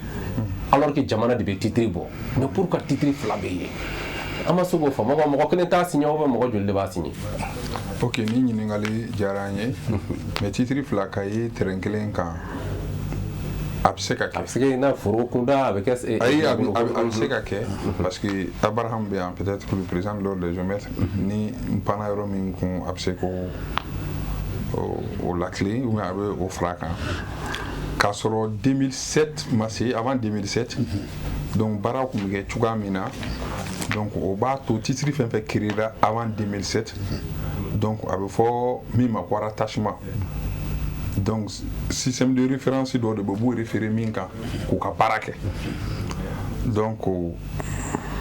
alors que jamana de be titri bo mais pourquoi titri flabeye ama sogo fam mo ko kene ta signé o mo ko jolle ba signé ok ni ngali jaranye mais titri flakaye terrain kelen kan Abseka na foro kunda avec abseka ke parce que Abraham bien peut-être que le président lors des géomètres ni pana euro min kon abseko au la clé ou au fracan kasoro 2007 massi avant 2007 donc bara ko nge chugamina donc au ba to titre fait créer avant 2007 donc avec fort mi ma ko rattachement donc système de référence doit de beaucoup référer minka ko ka parake donc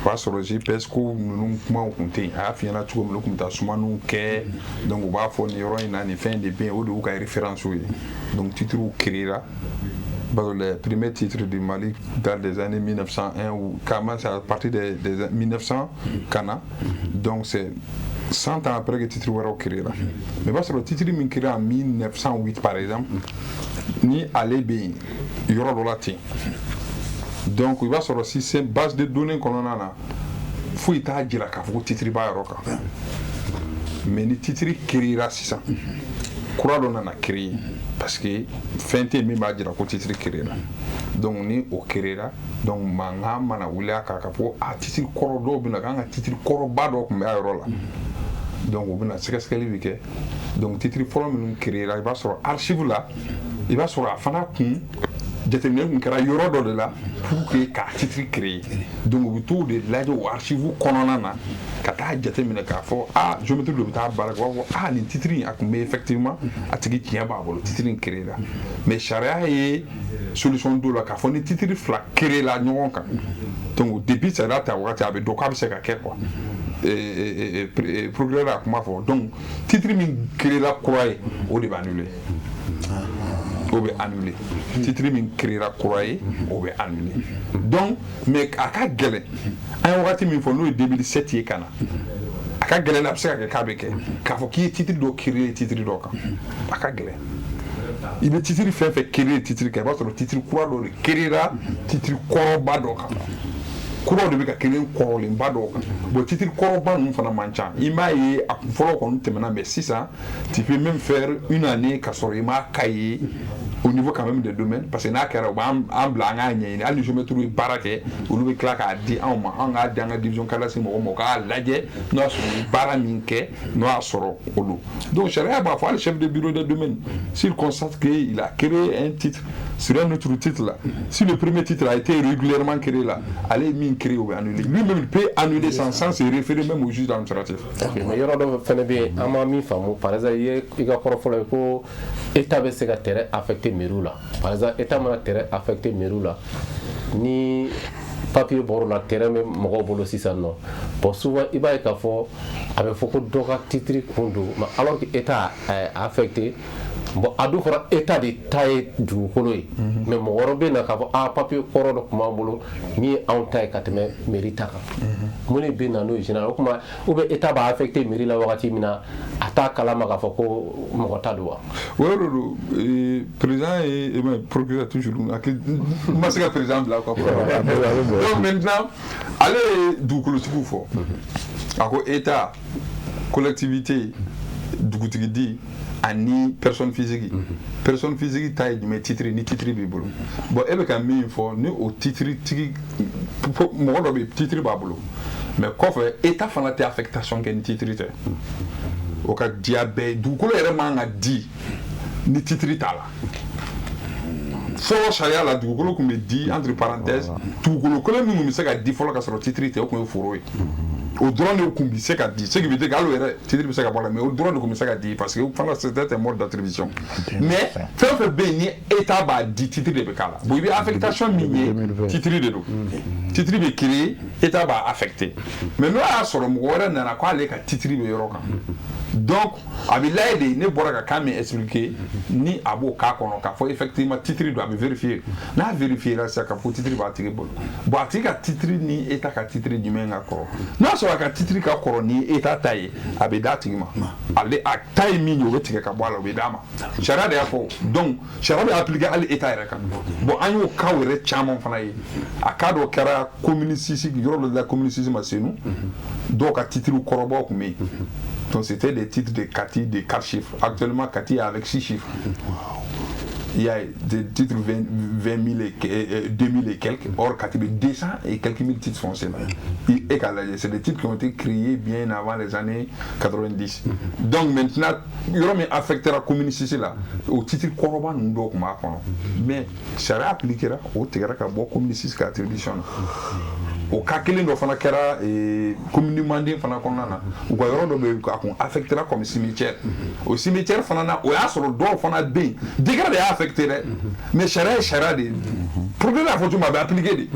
pas sur le GPS ko nous comment on compte a fi na tu comme ta suma nous ke donc ba fo ni ro ina ni fin de bien ou de ka référence oui donc titre ou créera le premier titre du Mali dans les années 1901 ou commence à partir des 1900 Cana donc c'est 100 ans après que le titre est créé là. Mais parce que le titre est créé en 1908 par exemple, ni aller bien, il y aura le latin. Donc il va sur le système base de données qu'on a là. Il faut y avoir le titre ba roka. Mais le titre créé là c'est ça. Quoi on a créé parce que fin de mai ba dire le titre créé là. Donc ni au créé là donc manga mana wula ka fo a titre korodo bi na ka titre koroba do ko me ayro là. Donc on a ce que donc titre forme créé là il va sur archive là il va sur la fana kun déterminer qu'on créera yoro do là pour que ka titre créé donc tout de là au archive konona na ka ta déterminer ka fo ah je me trouve ta barak wa ah ni titre mais effectivement atigi tient ba le titre créé là mais charia est solution do là ka fo ni titre fla créé là nyon kan donc depuis ça là ta wa ta be do ka be se ka ke quoi et progrès là comment faire donc titre min créé la croix au va annuler au va annuler titre min créé la croix au va annuler donc mais à ka gele ay wakati min fo no 2007 ye kana aka gele na pseka ke kabeke ka fo ki titre do créé titre do ka aka gele il est titre fait créer titre ka ba so titre croix do créer titre koroba do ka kuraw de bɛ ka kelen kɔrɔlenba dɔw kan bon titre kɔrɔba ninnu fana man ca i m'a ye a fɔlɔ kɔni tɛmɛna mais sisan tu peux même faire une année ka sɔrɔ i m'a ka ye au niveau quand même des domaines parce que n'a kɛra u b'an bila an k'a ɲɛɲini hali ni géomètre ye baara kɛ olu bɛ tila k'a di anw ma an k'a di an ka division cadastre mɔgɔw ma u k'a lajɛ n'o y'a sɔrɔ u ye baara min kɛ n'o y'a sɔrɔ olu donc sariya b'a fɔ hali chef de bureau des domaines s'il constate qu'il a créé un titre sur un autre titre là si le premier titre a été régulièrement créé là allez min créé ou annuler lui-même il peut annuler sans se référer même au juge administratif. Mais yɔrɔ dɔ fɛnɛ bɛ yen an ma min faamu par exemple i ka kɔrɔ fɔlɔ ye ko état bɛ se ka terrain affecté mairie la par exemple état mana terrain affecté mairie la ni papier bɔr'o la terrain bɛ mɔgɔw bolo sisan nɔ bon souvent i b'a ye k'a fɔ a bɛ fɔ ko dɔ ka titre kun don mais alors que état a affecté bon a dun fɔra état de ta ye dugukolo ye mais mɔgɔ wɛrɛ bɛ na k'a fɔ papier kɔrɔ dɔ tun b'an bolo min ye anw ta ye ka tɛmɛ mairie ta kan mun de bɛ na n'o ye général o kuma ou bien état b'a affecté mairie la wagati min na a t'a kalama k'a fɔ ko mɔgɔ ta don wa. o yɔrɔ don président ye procureur toujours n ma se ka président bila quoi donc maintenant ale ye dugukolotigiw fɔ a ko état collectivité dugutigi di ani personne physique personne physique ta ye jumɛn titre ni titre b'i bolo bon e bɛ ka min fɔ ni o titre tigi mɔgɔ dɔ bɛ titre b'a bolo mais kɔfɛ état fana tɛ affectation kɛ ni titre tɛ o ka diya bɛɛ dugukolo yɛrɛ man ka di ni titre t'a la fɔlɔ sariya la dugukolo tun bɛ di entre parenthèses dugukolo kelen min tun bɛ se ka di fɔlɔ ka sɔrɔ titre tɛ o tun ye foro ye o dɔrɔn de tun bɛ se ka di ce qui veut dire que hali o yɛrɛ titre bɛ se ka bɔ a la mais o dɔrɔn de tun bɛ se ka di parce que fana c'était un mode d'attribution mais fɛn o fɛn bɛ yen ni état b'a di titre de bɛ k'a la bon i bɛ affectation min ye titre de don titre bɛ créer état b'a affecté mais n'o y'a sɔrɔ mɔgɔ wɛrɛ nana k'ale ka titre bɛ yɔrɔ kan donc a bɛ lajɛ de ne bɔra ka kan min expliquer ni a b'o k'a kɔnɔ k'a fɔ effectivement titre don a bɛ vérifier n'a vérifié la sisan k'a fɔ titre b'a tigi bolo bon a tigi ka titre ni état ka titre jumɛn ka kɔrɔ n'a sɔrɔ a ka titre ka kɔrɔ ni état ta ye a bɛ d'a tigi ma ale a ta ye min ye o bɛ tigɛ ka bɔ a la o bɛ d'a ma sariya de y'a fɔ donc sariya bɛ appliquer hali état yɛrɛ kan bon an y'o cas yɛrɛ caman fana ye a cas dɔ kɛra commune 6 yɔrɔ dɔ la commune 6 ma Senu dɔw ka titre kɔrɔbaw tun bɛ yen donc c'était des titres de Kati de 4 chiffres actuellement Kati est avec 6 chiffres il y a des titres 20 000 et 2000 et quelques or Kati 200 et quelques mille titres fonciers et c'est des titres qui ont été créés bien avant les années 90 donc maintenant il y aura affecté la commune ici là au titre koroba nous doit mais ça va appliquer là au tigara ka bo commune 6 ka attribution o cas kelen dɔ fana kɛra commune Manden fana kɔnɔna na u ka yɔrɔ dɔ bɛ a kun affecté la comme cimetière o cimetière fana na o y'a sɔrɔ dɔw fana bɛ yen décret de y'a affecté dɛ mais sariya ye sariya de ye procureur y'a fɔ cogo min a bɛ appliqué de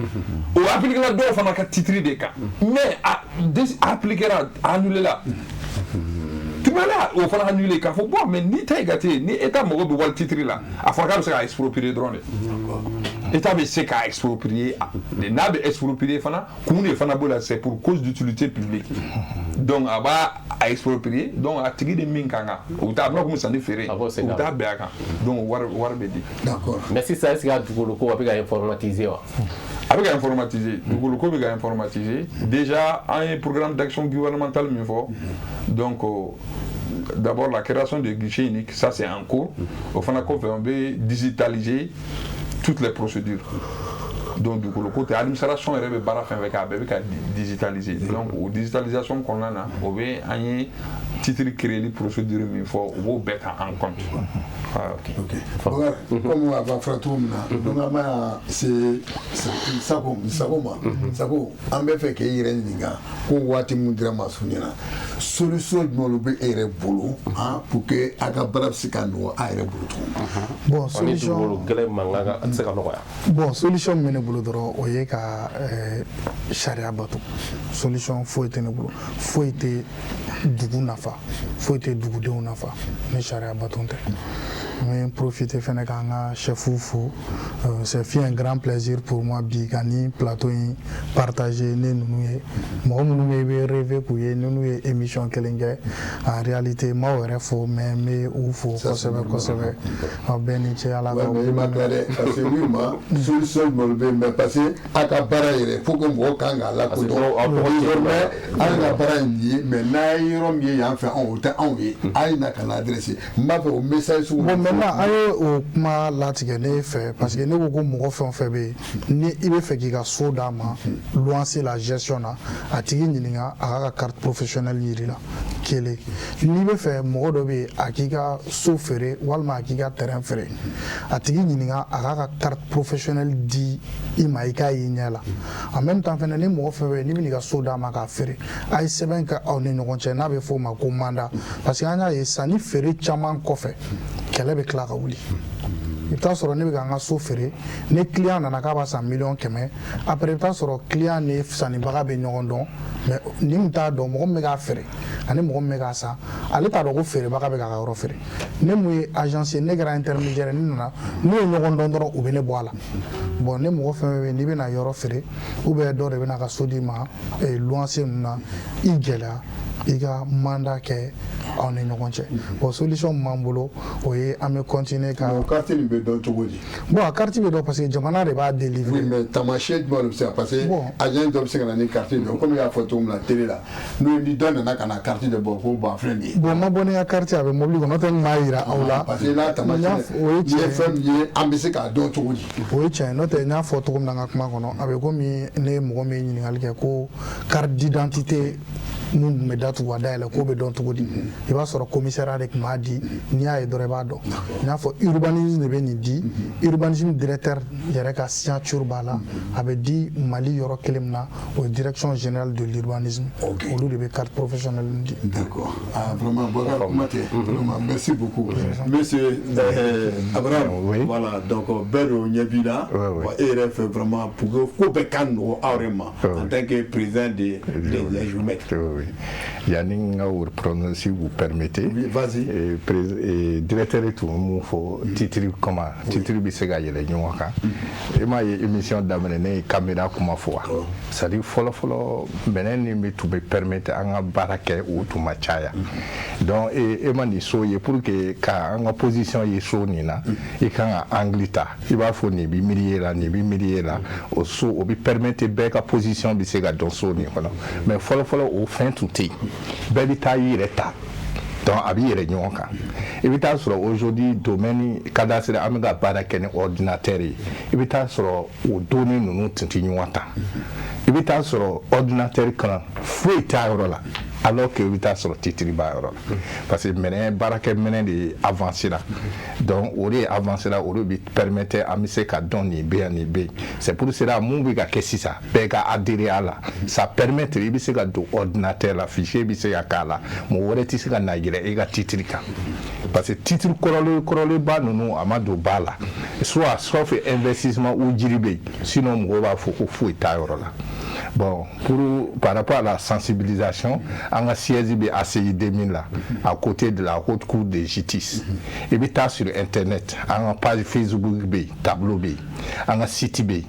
o appliqué la dɔw fana ka titre de kan mais a appliqué la a annulé la tribunal o fana annulé k'a fɔ bon mais ni ta ye gâté ni état mago bɛ wali titre la a fɔra k'a bɛ se k'a exproprier dɔrɔn de état bɛ se k'a exproprier n'a bɛ exproprier fana kun de fana b'o la c'est pour cause d'utilité publique donc a b'a exproprier donc a tigi de min kan kan o bɛ taa a bɛna komi sanni feere o bɛ taa bɛn a kan donc wari bɛ di. D'accord. Mais sisan est-ce que a dugukolo ko a bɛ ka informatiser wa. a bɛ ka informatiser dugukolo ko bɛ ka informatiser déjà an ye programme d'action gouvernementale min fɔ donc d'abord la création de guichet unique ça c'est en cours au fana kɔfɛ on bɛ digitaliser toutes les procédures donc du côté administration yɛrɛ bɛ baara fɛn fɛn kɛ a bɛɛ bɛ ka digitaliser donc o digitalisation kɔnɔna na o bɛ an ye titre créer procédure min fɔ o b'o bɛɛ ta en compte. Bakari comme a b'a fɔra cogo min na donc an b'a se Sako ma Sako an bɛ fɛ k'e yɛrɛ ɲininka ko waati min dira ma su ɲɛna solution jumɛn bɛ e yɛrɛ bolo pour que a ka baara bɛ se ka nɔgɔ a yɛrɛ bolo cogo bon solution gɛlɛn mankan ka se ka nɔgɔya bon solution min bɛ ne bolo dɔrɔn o ye ka sariya bato solution foyi tɛ ne bolo foyi tɛ dugu nafa foyi tɛ dugudenw nafa ni sariya bato tɛ mais profiter faire un chef fou. C'est fait un grand plaisir pour moi bigani plateau partager nous moi nous rêver pour nous émission kelenge en réalité moi aurait faut mais ou faut c'est ben c'est à la parce que oui moi seul mais passer à Kabaraire faut que moi quand la ko mais naïrom y a fait on na kana adressé m'a fait au message bon maintenant ayo ma latigene fait parce que nous ko mo fait on fait ni ibe fait ki ga soda ma lancer la gestion na atigi nyinga aga carte professionnelle yiri la kele ni be fait mo do be akika so fere walma akika terrain fere atigi nyinga aga carte professionnelle di imaika yinyala en même temps fene ni mo fait ni bi ga soda ma ka fere ay seben ka on ni ngon chena be fo ma ko manda parce que anya ye sani fere chaman kofe kele be kla ka wuli il t'a sɔrɔ ne bɛ ka n ka so feere ne client nana k'a b'a san miliyɔn 100 après il t'a sɔrɔ client ni sannibaga bɛ ɲɔgɔn dɔn mais ni min t'a dɔn mɔgɔ min bɛ k'a feere ani mɔgɔ min bɛ k'a san ale t'a dɔn ko feerebaga bɛ k'a ka yɔrɔ feere ne mun ye agence ye ne kɛra intermédiaire ne nana n'u ye ɲɔgɔn dɔn dɔrɔn u bɛ ne bɔ a la bon ne mɔgɔ fɛn fɛn bɛ yen n'i bɛna yɔrɔ feere ou bien dɔ de bɛna ka so d'i ma luwanse ninnu na i gɛlɛya i ka mandat kɛ aw ni ɲɔgɔn cɛ bon solution min b'an bolo o ye an bɛ continuer ka carte nin bɛ dɔn cogo di bon a carte bɛ dɔn parce que jamana de b'a délivrer oui mais tamasiyɛn jumɛn de bɛ se ka parce que agent dɔ bɛ se ka na ni carte dɔ komi i y'a fɔ cogo min na télé la n'o ni dɔ nana ka na carte de bɔ ko bon filɛ nin ye bon ma bɔ ni ka carte a bɛ mobili kɔnɔ n'o tɛ n m'a yira aw la parce que n'a tamasiyɛn ni ye fɛn min ye an bɛ se k'a dɔn cogo di o ye tiɲɛ n'o tɛ n y'a fɔ cogo min na n ka kuma kɔnɔ a bɛ komi ne ye mɔgɔ min ye ɲininkali kɛ ko carte d'identité mun tun bɛ datugu a dayɛlɛ k'o bɛ dɔn cogo di i b'a sɔrɔ commissariat de tun b'a di n'i y'a ye dɔrɔn i b'a dɔn n y'a fɔ urbanisme de bɛ nin di urbanisme directeur yɛrɛ ka signature b'a la a bɛ di Mali yɔrɔ kelen min na o ye direction générale de l'urbanisme olu de bɛ carte professionnelle di. D'accord vraiment Boubacar Koumaté vraiment merci beaucoup monsieur Abraham voilà donc bɛɛ de ɲɛ b'i la e yɛrɛ fɛ vraiment pour que ko bɛɛ ka nɔgɔ aw yɛrɛ ma en tant que président des géomètres. Yannick Aour, si vous permettez. Oui, vas-y. Et directeur et tout, il faut titre comment titre bisega yele nyuaka. Et moi émission d'amener caméra comme fois. Ça dit follow benen ni to be permettre anga barake ou to machaya. Donc et mani so ye pour que ka anga position ye so ni na et quand anglita il va faut ni bi milier là au so obi permettre beka position bisega don so ni kono. Mais follow au fin tout est bébé taille l'état donc habillé les nyonka et puis t'as sur aujourd'hui domaine cadastre amiga para ken ordinateur et puis t'as sur au donner nous tintinyota et puis t'as sur ordinateur quand fouet ta là alors que vous êtes sur le titre parce que maintenant baraka maintenant de avancer là donc on est avancé là on permettait à monsieur qu'à donner bien c'est pour cela mon biga qu'est-ce ça bega adhérer à là ça permet de biser qu'à ordinateur la fichier biser à kala mon on est ici qu'à naïre et qu'à titre parce que titre corole bas nous amado bala soit fait investissement ou jiribé sinon on va faut tailleur là. Bon, par rapport à la sensibilisation, on a siège ACI 2000 là, à côté de la haute cour de justice. Et puis sur Internet, on a page Facebook B, tableau B, on a site B.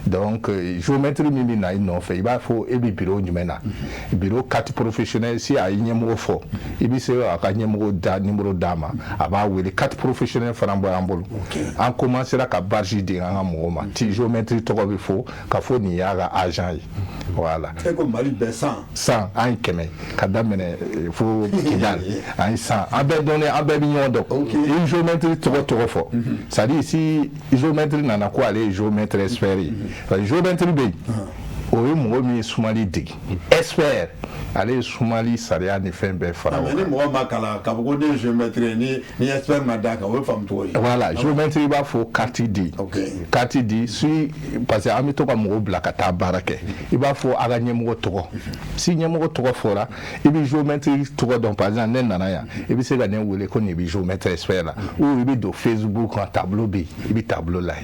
Donc, géométrie milina il n'en fait, il faut et bureau bureau 4 professionnels si à numéro fort. Et puis c'est à numéro d'ama, avant les 4 professionnels farambolo. On commencera à barger des moment. Si géométrie trop il faut, qu'il faut n'y a agent. Voilà. C'est comme Mali Bessan. 100 un keme. Kadamene faut kidal. Un 100. Un bel donné un bel million d'euros. Une géométrie trop fort. Ça dit ici géométrie n'en a quoi aller géométrie espérer. Géométrie B. Oui, moi, je suis Soumali dig. Espère. Allez, Soumali, ça y a des fins bien fara. Voilà, géométrie va faut carte D. Carte D, si parce que amito comme au black à barake. Il va faut agagner mon tour. Si n'y a mon tour fora, il y a géométrie tour dans par exemple nanaya. Et puis c'est gagné où les connaît géométrie espère là. Ou il y a Facebook en tableau B, il y a tableau là.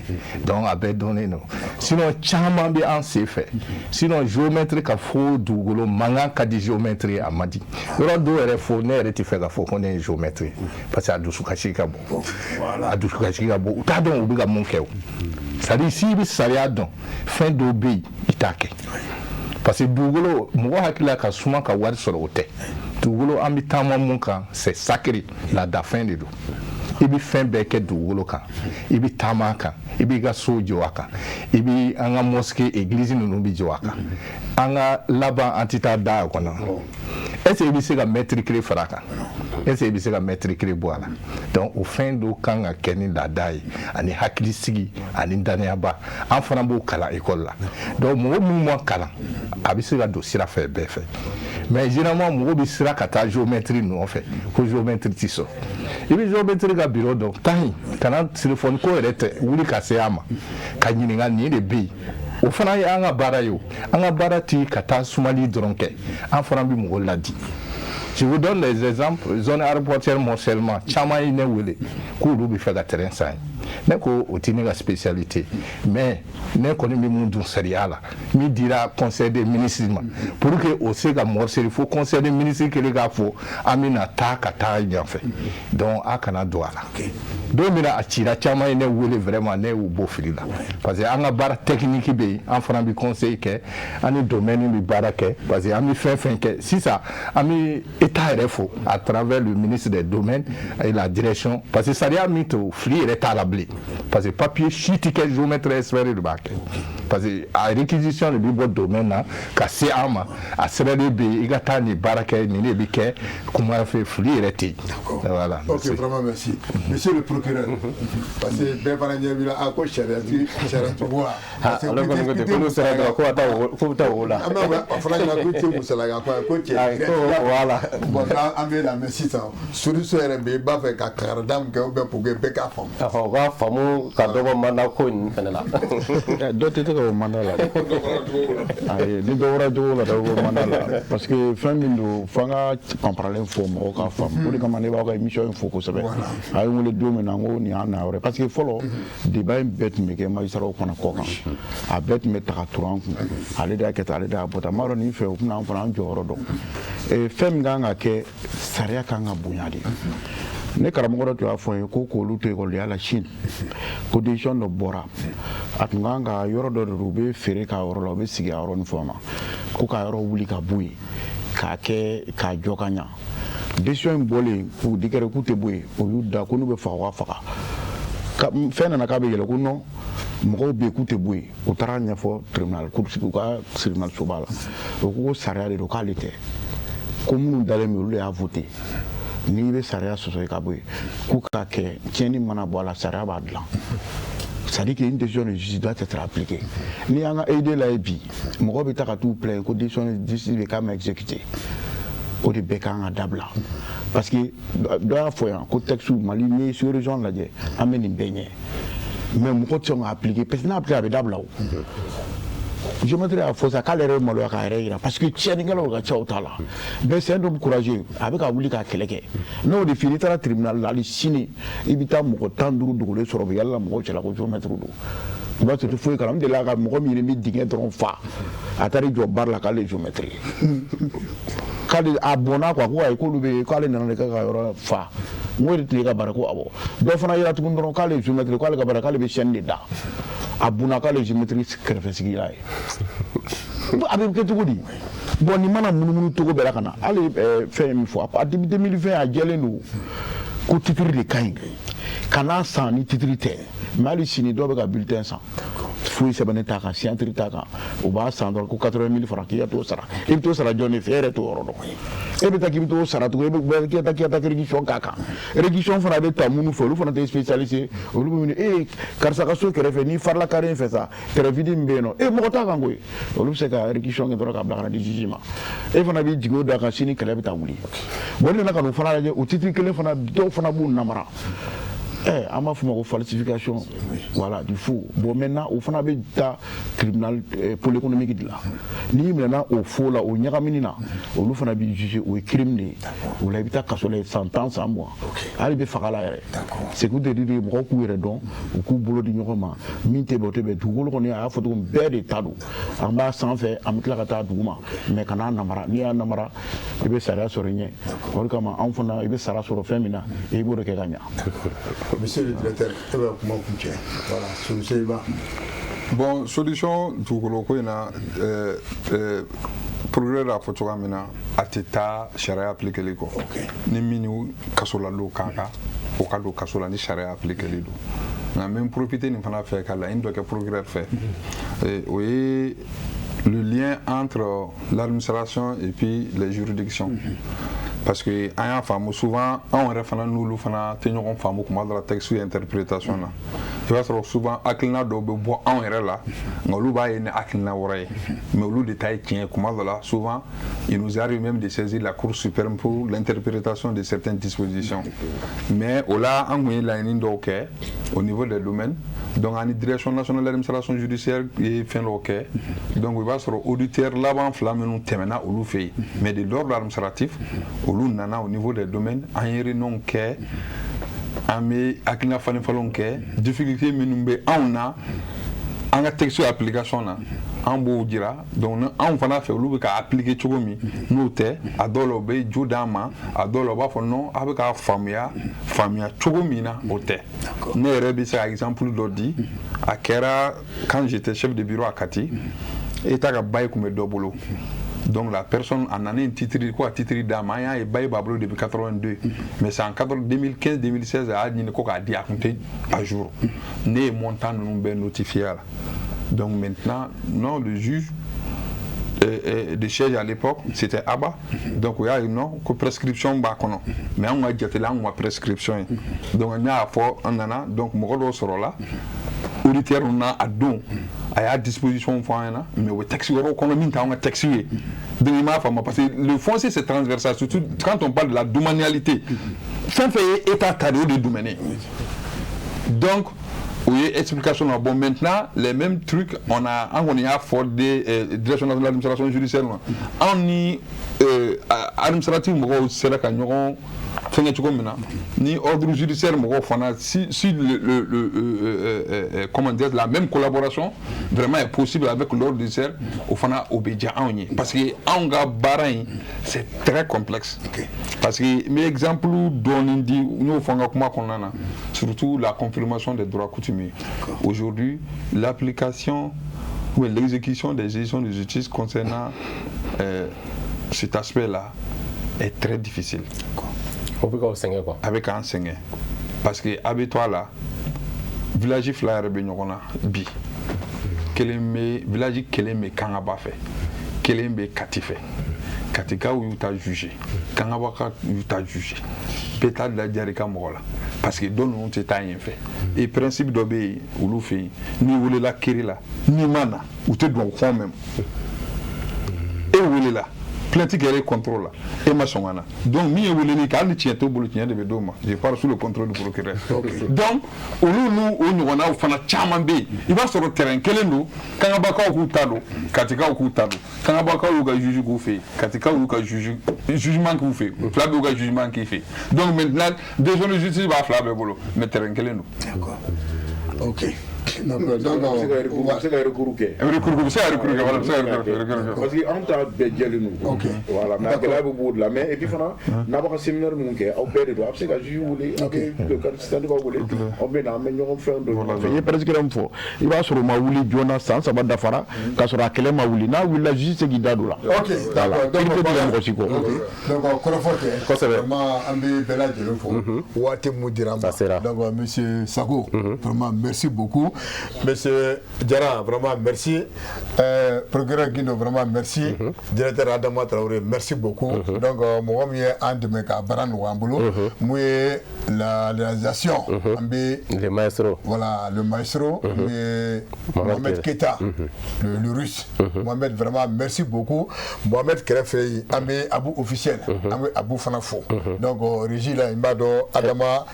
Donc avec donné nous. Sinon, chama bien en c'est fait. sinon géométrie ka fo dugukolo mankan ka di géométrie a man di yɔrɔ dɔw yɛrɛ fo ne yɛrɛ tɛ fɛ ka fɔ ko ne ye géométrie parce que a dusukasi ka bon a dusukasi ka bon u t'a dɔn u bɛ ka mun kɛ o c'est à dire si bɛ sariya dɔn fɛn dɔw bɛ yen i t'a kɛ parce que dugukolo mɔgɔ hakili ka suma ka wari sɔrɔ o tɛ dugukolo an bɛ taama mun kan c'est sacré laadafɛn de don i bɛ fɛn bɛɛ kɛ dugukolo kan i bɛ taama a kan i b'i ka so jɔ a kan i bɛ an ka mosquée église ninnu bɛ jɔ a kan an ka laban an tɛ taa da a kɔnɔ est-ce que i bɛ se ka mètre kelen fara a kan est-ce que i bɛ se ka mètre kelen bɔ a la donc o fɛn dɔw kan ka kɛ ni laada ye ani hakilisigi ani danayaba an fana b'o kalan école la donc mɔgɔ minnu ma kalan a bɛ se ka don sira fɛ bɛɛ fɛ mais généralement mɔgɔ bɛ sira ka taa géométrie nɔfɛ ko géométrie tɛ sɔrɔ i bɛ géométrie ka bureau dɔn tahi kana téléphone ko yɛrɛ tɛ wuli ka se a ma ka ɲininka nin de bɛ yen o fana ye an ka baara ye o an ka baara ti ka taa sumali dɔrɔn kɛ an fana bɛ mɔgɔ ladi je vous donne des exemples zone aéroportuaire morcellement caman ye ne wele k'olu bɛ fɛ ka terrain san ye ne ko o tɛ ne ka spécialité mais ne kɔni bɛ mun dun sariya la min dira conseil des ministres ma pour que o se ka morceli fo conseil des ministres kelen k'a fɔ an bɛna taa ka taa ɲɛfɛ donc a kana don a la don min na a cira caman ye ne wele vraiment ne y'u bɔ fili la parce que an ka baara technique bɛ yen an fana bɛ conseil kɛ an ni domaine bɛ baara kɛ parce que an bɛ fɛn fɛn kɛ sisan an bɛ état yɛrɛ fo à travers le ministre des domaines et la direction parce que sariya min to fili yɛrɛ t'a la bilen parce que papier si tɛ kɛ géomètre expert de b'a kɛ parce que a réquisition de bɛ bɔ domaine na ka se an ma a sɛbɛn de bɛ yen i ka taa nin baara kɛ nin de bɛ kɛ kuma fɛ fili yɛrɛ tɛ yen voilà. Ok, vraiment merci. Monsieur le procureur, parce que bɛɛ fana ɲɛ b'i la a ko sariyatigiw wa. ale kɔni ko ten ko n'u sera dɔrɔn ko bɛ taa o la. a fɔra ɲɛna ko i tɛ musalaka ko cɛ. voilà. bon an bɛ lamɛn sisan solution yɛrɛ bɛ yen i b'a fɛ ka kangarida min kɛ ou bien pour que bɛɛ k'a faamu. u k'a faamu ka dɔ bɔ mandat ko in fana la. dɔ tɛ se ka o mandat la dɛ ayi ni dɔ bɔra jogo la dɔ bɛ o mandat la parce que fɛn min don f'an ka panparalen fɔ mɔgɔw k'a faamu o de kama ne b'aw ka émission in fo kosɛbɛ a ye n wele don min na n ko nin y'a na yɔrɔ ye parce que fɔlɔ débat in bɛɛ tun bɛ kɛ magistrats fana kɔ kan a bɛɛ tun bɛ ta ka turu an kun ale de y'a kɛ tan ale de y'a bɔ tan n b'a dɔn nin fɛ o tɛna an fana an jɔyɔrɔ dɔn fɛn min kan ka kɛ sariya kan ka bonya de ne karamɔgɔ dɔ tun y'a fɔ n ye ko k'olu to ekɔlidenya la Chine ko décision dɔ bɔra a tun kan ka yɔrɔ dɔ de don u bɛ feere k'a yɔrɔ la u bɛ sigi a yɔrɔ ni fɛnw na ko k'a yɔrɔ wuli ka bɔ yen k'a kɛ k'a jɔ ka ɲa décision in bɔlen k'u dikɛrɛ k'u tɛ bɔ yen o y'u da ko n'u bɛ faga u ka faga fɛn nana k'a bɛ yɛlɛ ko non mɔgɔw bɛ yen k'u tɛ bɔ yen u taara ɲɛfɔ tribunal u ka tribunal soba la o ko sariya de don k'ale tɛ ko minnu dalen bɛ olu de y'a voté n'i bɛ sariya sɔsɔ i ka bɔ yen k'u k'a kɛ tiɲɛni mana bɔ a la sariya b'a dilan c'est-à-dire qu'une décision de justice doit être appliquée ni an ka aide la ye bi mɔgɔ bɛ taa ka t'u plaindre ko décision de justice bɛ k'a ma exécuter o de bɛɛ kan ka dabila parce que dɔ y'a fɔ yan ko texte Mali n'i ye sous-région lajɛ an bɛ nin bɛɛ ɲɛ mais mɔgɔ tɛ sɔn ka appliquer parce que n'a appliqué a bɛ dabila o géométrie y'a fɔ sa k'ale yɛrɛ ye maloya k'a yɛrɛ yira parce que tiɲɛnikɛlaw ka ca o t'a la mais c'est un homme courageux a bɛ ka wuli k'a kɛlɛ kɛ n'o de f'i n'i taara tribunal la hali sini i bɛ taa mɔgɔ 15 dogolen sɔrɔ u bɛ yala mɔgɔw cɛla ko géométre don i b'a sɔrɔ foyi kala n delila ka mɔgɔ min bɛ dingɛ dɔrɔn fa a taara i jɔ baara la k'ale ye géométre ye k'ale a bɔnna quoi ko ayi k'olu bɛ yen k'ale nana de kɛ ka yɔrɔ fa n ko de tun ye ka baara ko awɔ dɔ fana yera tuguni dɔrɔn k'ale ye géométre k'ale ka baara k'ale bɛ chaîne de da a bunna k'ale ye géométre kɛrɛfɛsigila ye a bɛ kɛ cogo di bon nin mana munumunu cogo bɛɛ la ka na hali fɛn min fɔ a depuis 2020 a jɛlen don ko titre de ka ɲi ka n'a san ni titre tɛ mais hali sini dɔw bɛ ka bulletin san foyi sɛbɛnnen t'a kan signature t'a kan u b'a san dɔrɔn ko 80 000 francs k'i ka t'o sara i bɛ t'o sara jɔn de fɛ e yɛrɛ t'o yɔrɔ dɔn e bɛ taa k'i bɛ t'o sara tugun e bɛ k'i ka taa réquisition k'a kan réquisition fana bɛ ta minnu fɛ olu fana tɛ spécialisé olu bɛ wele karisa ka so kɛrɛfɛ n'i farila carré in fɛ sa terrain vide min bɛ yen nɔ mɔgɔ t'a kan koyi olu bɛ se ka réquisition kɛ dɔrɔn k'a bila ka na di juge ma e fana b'i jigin o da kan sini kɛlɛ bɛ taa wuli bon ne nana ka n'o fana lajɛ o titre kelen fana dɔw fana b'u namara an b'a fɔ o ma ko falsification voilà du faux bon maintenant o fana bɛ taa tribunal pôle économique de la n'i minɛna o faux la o ɲagamini na olu fana b'i juger o ye crime de ye o la i bɛ taa kaso la 100 ans 100 mois hali bɛ faga la yɛrɛ c'est que de mɔgɔw k'u yɛrɛ dɔn u k'u bolo di ɲɔgɔn ma min tɛ bɛn o tɛ bɛn dugukolo kɔni a y'a fɔ cogo min bɛɛ de ta don an b'a sanfɛ an bɛ tila ka taa dugu ma mais kana namara n'i y'a namara i bɛ sariya sɔrɔ i ɲɛ o de kama anw fana i bɛ sara sɔrɔ fɛn min na i b'o de kɛ ka ɲa. Monsieur le directeur e bɛ kuma kun cɛ voilà solution ba. Bon solution dugukolo ko in na progrès la fɔ cogoya min na a tɛ taa sariya appliquer kɔ ni min y'u kaso la don k'a kan o ka don kaso la ni sariya appliquer don nka n bɛ profiter nin fana fɛ ka laɲini dɔ kɛ progrès fɛ o ye le lien entre l'administration et puis les juridictions. Parce que an y'a faamu souvent anw yɛrɛ fana n'olu fana tɛ ɲɔgɔn faamu kuma dɔ la texte interprétation na i b'a sɔrɔ souvent hakilina dɔw bɛ bɔ anw yɛrɛ la nka olu b'a ye ni hakilina wɛrɛ ye mais olu de ta ye tiɲɛ kuma dɔ la souvent il nous arrive même de saisir la Cour suprême pour l'interprétation de certaines dispositions mais o la an kun ye laɲini dɔw kɛ au niveau des domaines donc ani direction nationale de l'administration judiciaire ye fɛn dɔw kɛ donc i b'a sɔrɔ auditeur laban fila minnu tɛmɛna olu fɛ yen mais de l'ordre administratif olu nana au niveau des domaines an ye réunion kɛ an bɛ hakilina falenfalenw kɛ difficulté minnu bɛ anw na an ka texte application na an b'o jira donc anw fana fɛ olu bɛ ka appliquer cogo min n'o tɛ a dɔw la u bɛ jo d'an ma a dɔw la u b'a fɔ non a bɛ ka faamuya cogo min na o tɛ ne yɛrɛ bɛ se ka exemple dɔ di a kɛra quand j'étais chef de bureau à Kati État ka bail kun bɛ dɔ bolo. Donc la personne en année titre quoi titre d'amaya et bail bablo depuis 82 mais c'est en 2015 2016 a dit ko ka di akunte à jour né montant nous ben notifié là donc maintenant non le juge de siège à l'époque c'était Abba donc il y a non que prescription ba kono mais on a jeté là on a prescription donc on a fort on en a donc mo do soro là auditeur on a à don à disposition fana mais au texte euro économie ta on a texte donc il m'a fait parce que le foncier c'est transversal surtout quand on parle de la domanialité ça fait état cadeau de domaine donc oui, explication. Bon, maintenant, les mêmes trucs, on a fort des directions de l'administration judiciaire. On y administratif, c'est là qu'on aura ni ordre judiciaire, si comment dire, la même collaboration vraiment est possible avec l'ordre judiciaire, au fana obédia parce que en gabarin c'est très complexe. Parce que mes exemples donnent nous fanga comment qu'on a surtout la confirmation des droits coutumiers. Aujourd'hui, l'application ou l'exécution des décisions de justice concernant cet aspect-là est très difficile. Avec un seigneur. Parce que avec toi là, village flyer benyokona bi. Keleme village keleme kangaba fait. Keleme katife. Katika ou ta jugé. Kangaba ka ou ta jugé. Pétale la diarika mola. Parce que donne on t'est rien fait. Et principe d'obéir ou l'ou fait ni ou la kirila ni mana ou te doit faire même. Et où est là? Plainte qui est contrôle et machin. Donc, mi est quand tu es au boulot, tu es de Bedoma. Je parle sous le contrôle du procureur. Donc, on a fait un chamambe. Il va sur le terrain. Quel est nous? Quand on va au talo, Katika au talo. Quand on va au juge qu'on fait, Katika au jugement qu'on fait, Flab au jugement qu'il fait. Donc, maintenant, déjà le justice va faire le boulot. Mais terrain, quel est nous? D'accord. Ok. Donc, c'est le recours. Parce qu'on t'a bédié nous. Voilà, mais là, vous bout de la main. Et puis, on a un séminaire, on peut le c'est que je voulais, on peut l'amener, faire de. Il y a presque un faux. Il va sur ma ouli, Jonas, ça va d'affaire, quand sur la clé ma ouli, là, où il a juste qui d'a là. Ok, d'accord. Donc, monsieur Sako, vraiment, merci beaucoup. Monsieur Diarra, vraiment merci. Procureur Guindo, vraiment merci. Directeur Adama Traoré, merci beaucoup. Donc, moi, je suis en demain à Baran Ouamboulou. Moi, la réalisation, les maestros. Voilà, le maestro, Mohamed Keita, le russe. Mohamed, vraiment, merci beaucoup. Mohamed Kerefei, Amé Abou officiel, Amé Abou Fanafo. Donc, Régie, là, il m'a donné Adama,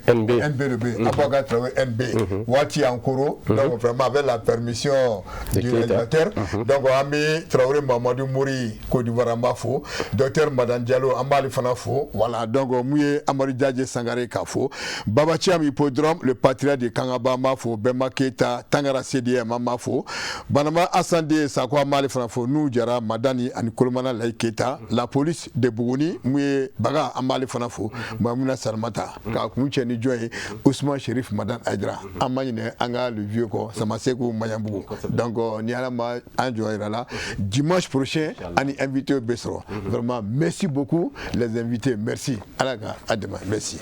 NB, Abaga Traoré, NB, Wati Ankoro, donc vraiment avec la permission du réalisateur. Donc, Amé Traoré, Mamadou Mouri, Côte d'Ivoire, Amafo, Docteur Madan Diallo, Amali Fanafo, voilà, donc, Mouye Amari Djadje Sangare Kafo, Babachiam Hippodrome, le patriarche de Kangaba Mafo, Bema Keita, Tangara CDM Mafo, Banama Asande Sakwa Mali Fanafo, nous Diarra Madani, Anikolomana Laiketa, la police de Bougouni, Mouye Baga Amali Fanafo, Mamouna Sarmata, Kakumche Nidjoye, Ousmane Chérif Madan Aydra, Amayne, Anga le vieux ko, Samasekou Mayambou. Donc, Nialama Anjoyrala, dimanche prochain, on est invité au Bessro. Vraiment, merci beaucoup, les invités, merci. À demain, merci.